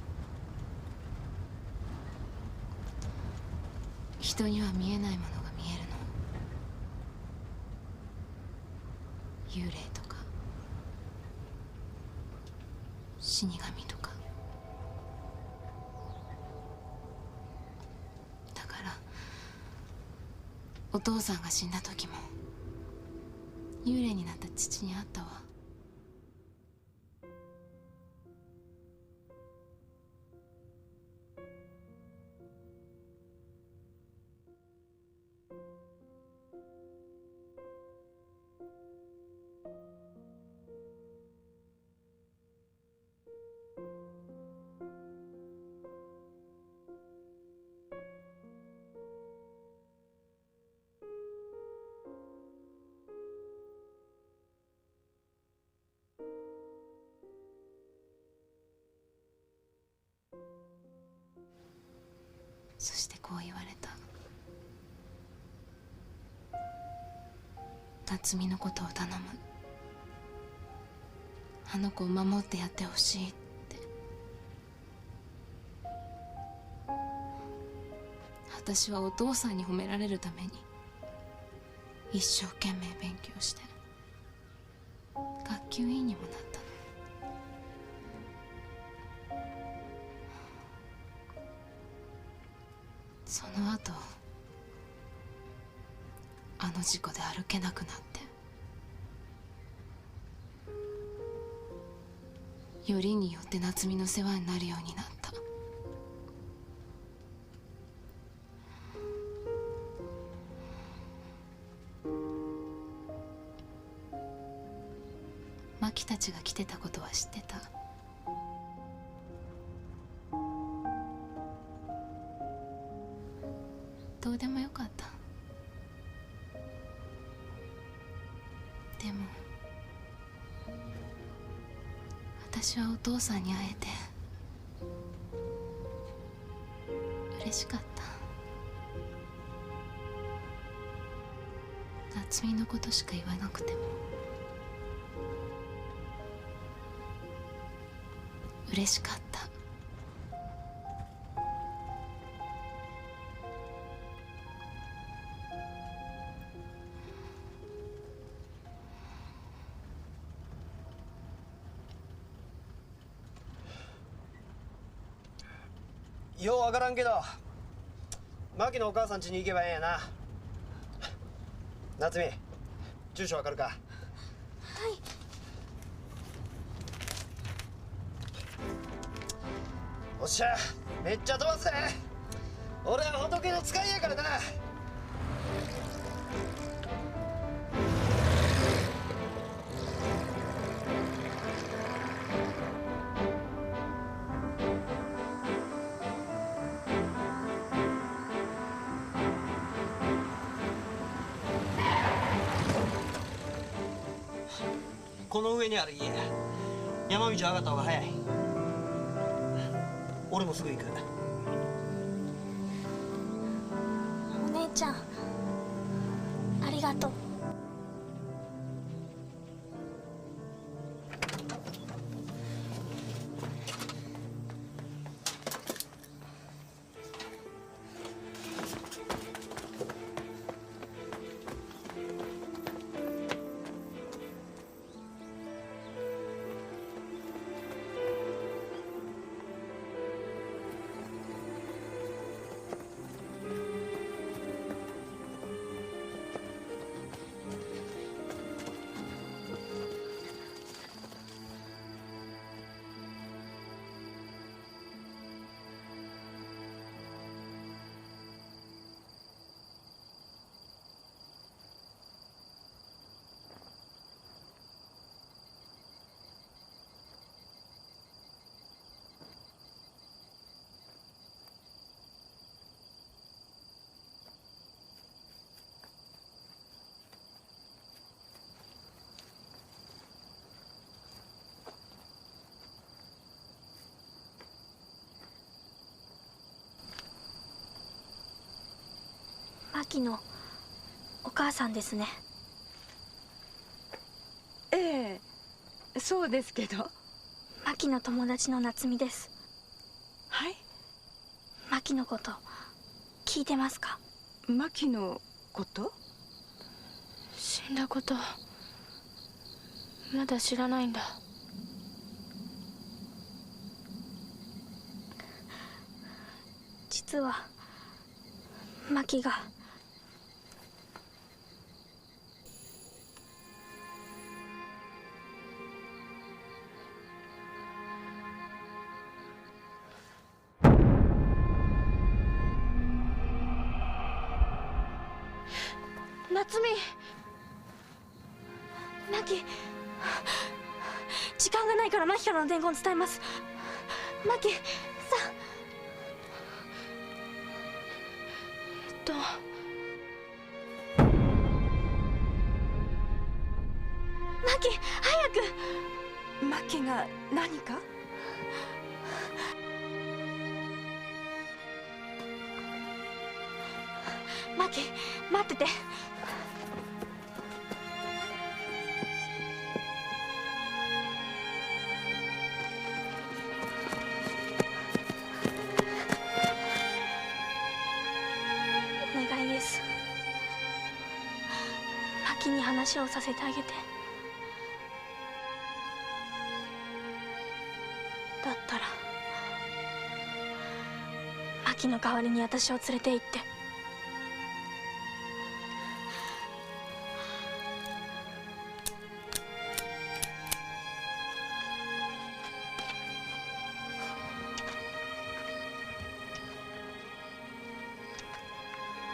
人には見えないものが見えるの。幽霊とか死神とか。だからお父さんが死んだ時も幽霊になった父に会ったわ。そしてこう言われた。夏美のことを頼む。あの子を守ってやってほしいって。私はお父さんに褒められるために一生懸命勉強して学級委員にもなったの。その後あの事故で歩けなくなってよりによって夏美の世話になるようになった。マキたちが来てたこと知ってた。どうでもよかった。でも私はお父さんに会えて嬉しかった。夏美のことしか言わなくても嬉しかった。ようわからんけどマキのお母さん家に行けばええんやな。夏美、住所わかるか？はい。おっしゃ、めっちゃ飛ばすぜ。俺は仏の使いやからな。この上にある家、山道を上がった方が早い。俺もすぐ行く。お姉ちゃん、ありがとう。マキのお母さんですね。ええ、そうですけど。マキの友達の夏美です。はい。マキのこと聞いてますか？マキのこと？死んだことまだ知らないんだ。実はマキが夏美、マキ、時間がないからマキからの伝言を伝えます。マキさ、マキ、早く。マキが何か？マキ、待ってて。お願いです。マキに話をさせてあげて。だったらマキの代わりに私を連れて行って。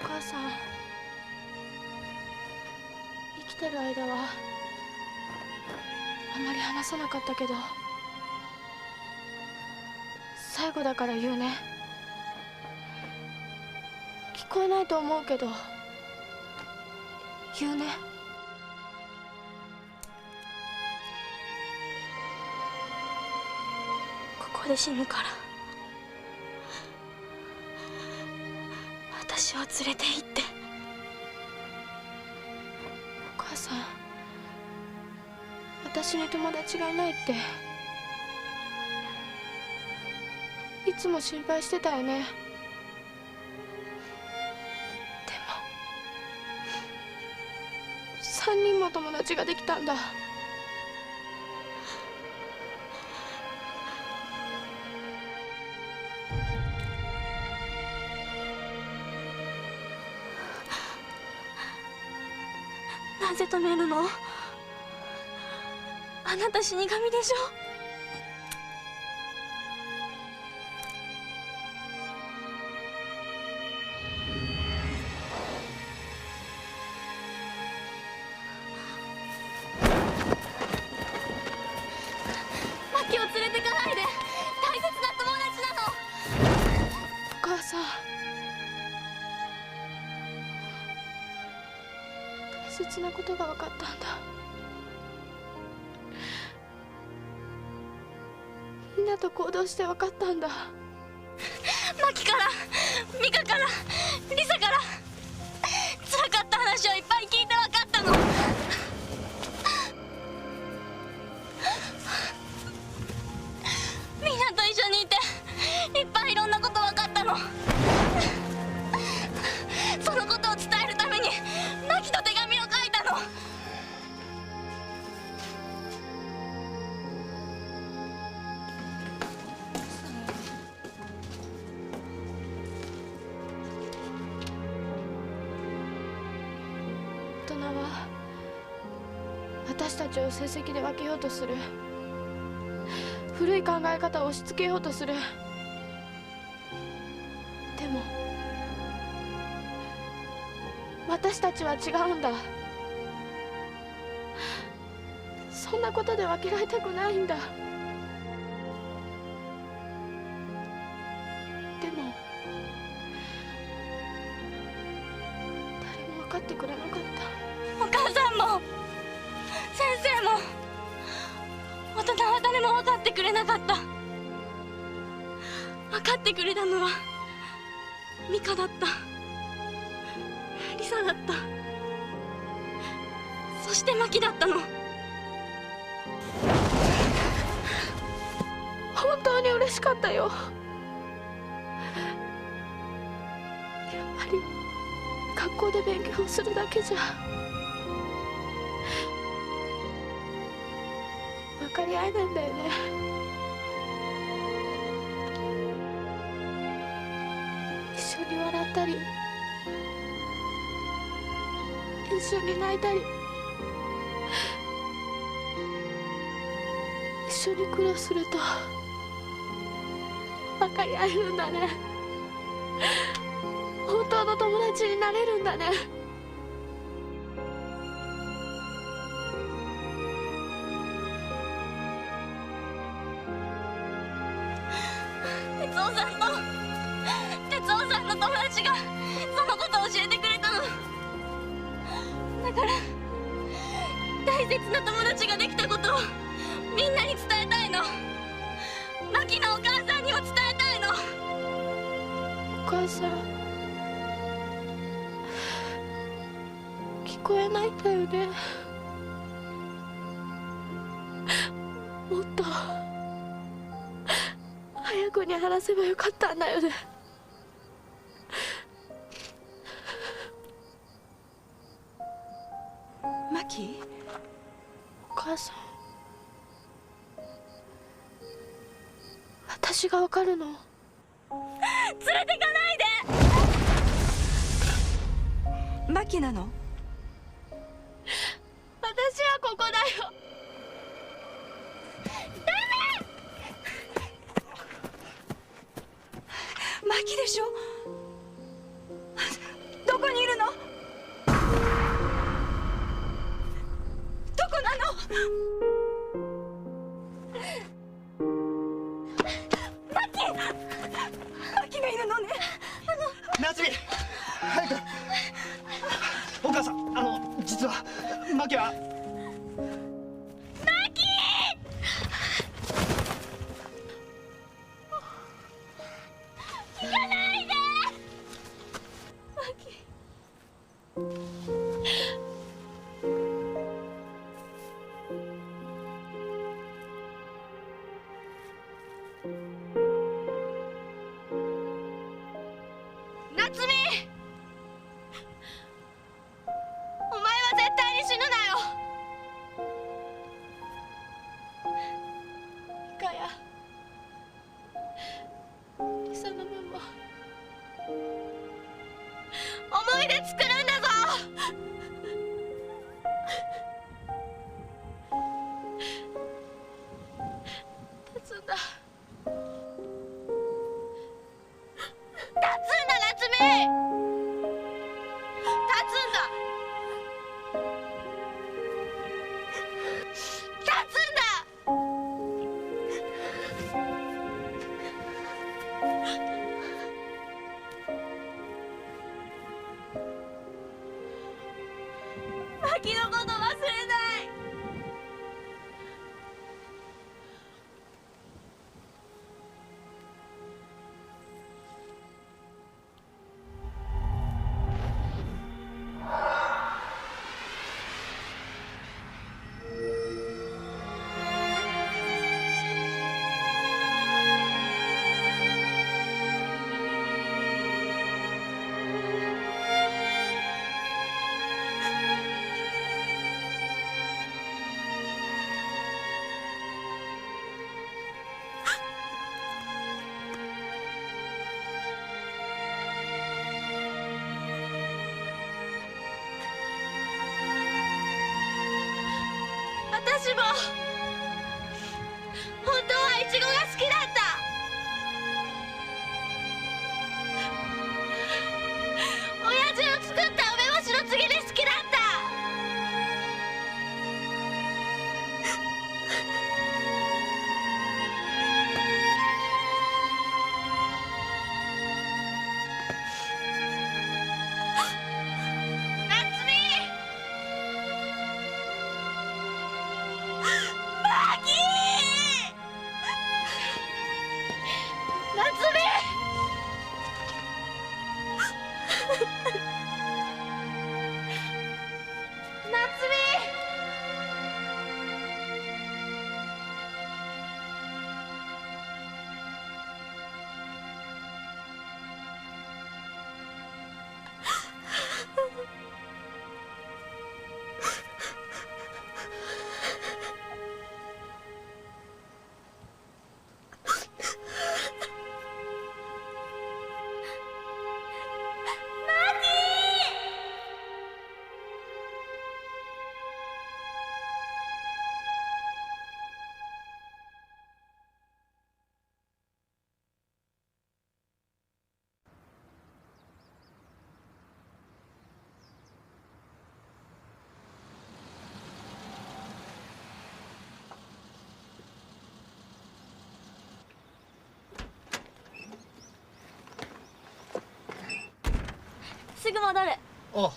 お母さん、生きてる間はあまり話さなかったけど、最後だから言うね。聞こえないと思うけど言うね。ここで死ぬから私を連れて行って。お母さん、私に友達がいないっていつも心配してたよね。でも3人も友達ができたんだ。なぜ止めるの？あなた死神でしょ。マキを連れてかないで。大切な友達なの。お母さん、大切なことが分かったんだ。みんなと行動して分かったんだ。マキからミカからリサから辛かった話をいっぱい聞いて分かったの。みんなと一緒にいていっぱいいろんなこと分かったの。そのことを伝えるためにマキと手紙を書いたの。大人は私たちを成績で分けようとする。古い考え方を押し付けようとする。でも私たちは違うんだ。そんなことで分けられたくないんだ。でも誰も分かってくれなかった。お母さんも先生も大人は誰も分かってくれなかった。分かってくれたのはミカだった、リサだった、そしてマキだったの。本当に嬉しかったよ。やっぱり学校で勉強するだけじゃ分かり合えないんだよね。一緒に笑ったり一緒に泣いたり一緒に苦労すると分かり合えるんだね。本当の友達になれるんだね。哲夫さんの友達がそのことを教えてくれたの。だから大切な友達ができたことをみんなに伝えたいの。マキのお母さんにも伝えたいの。お母さん聞こえないんだよね。もっと早くに話せばよかったんだよね。マキ？お母さん、私がわかるの？連れてかないで！マキなの？私はここだよ。マキでしょ？どこにいるの？どこなの？マキ！だ。立つんだ夏美、立つんだ、立つんだ。マキのこと忘れない。私も本当はイチゴが好きだった。親父の作った梅干しの次に好きだった。夏美、マキー！夏美！夏美！すぐ戻る。おう。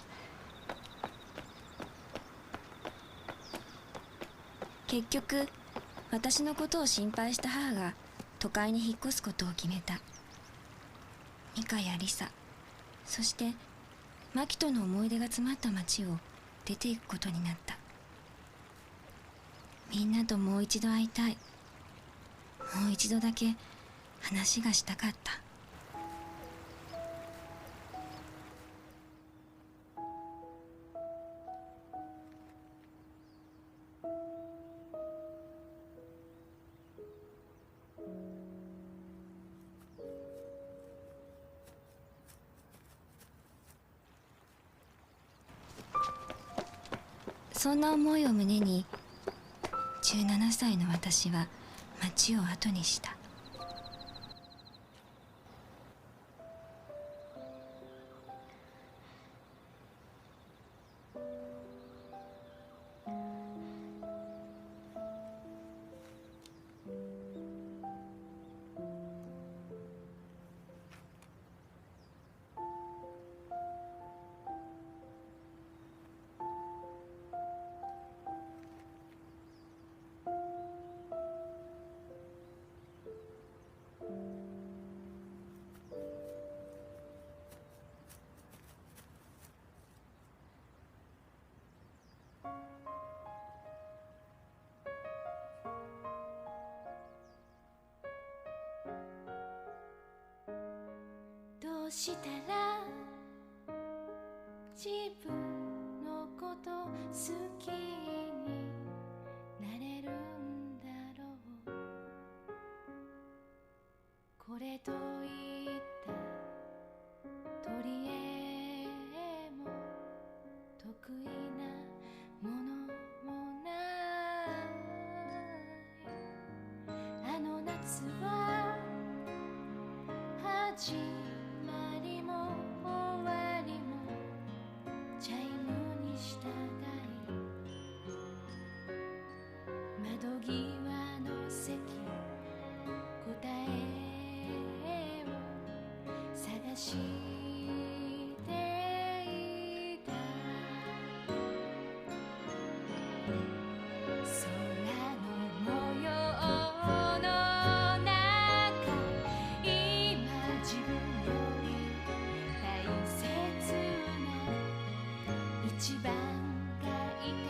結局私のことを心配した母が都会に引っ越すことを決めた。ミカやリサ、そしてマキとの思い出が詰まった町を出ていくことになった。みんなともう一度会いたい。もう一度だけ話がしたかった。そんな思いを胸に17歳の私は町を後にした。どうしたら自分のこと好きになれるんだろう。これといった取り柄も得意なものもない。あの夏は始まりも終わりもチャイムに従い窓際の席答えを探していた空の模様の中今自分より大切な一番がいて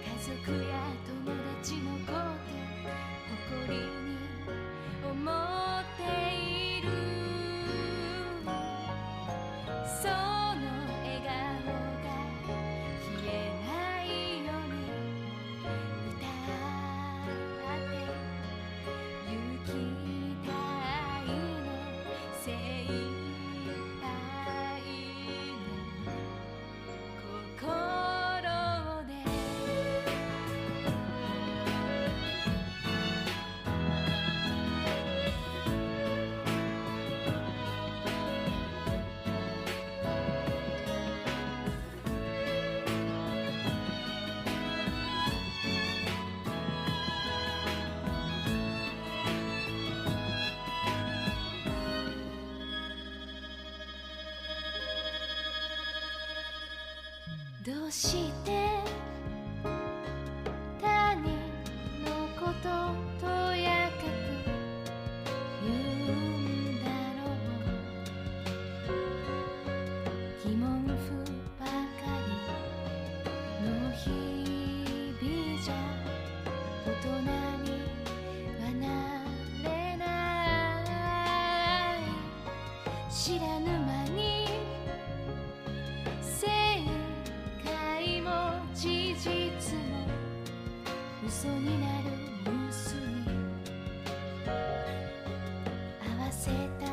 家族や友達のこと誇りに思っているその笑顔が消えないように歌って行きたいの精一杯の心でどうして他人のこととやかく言うんだろう疑問符ばかりの日々じゃ大人にはなれない知らぬ間に正解も事実も嘘になるニュースに合わせた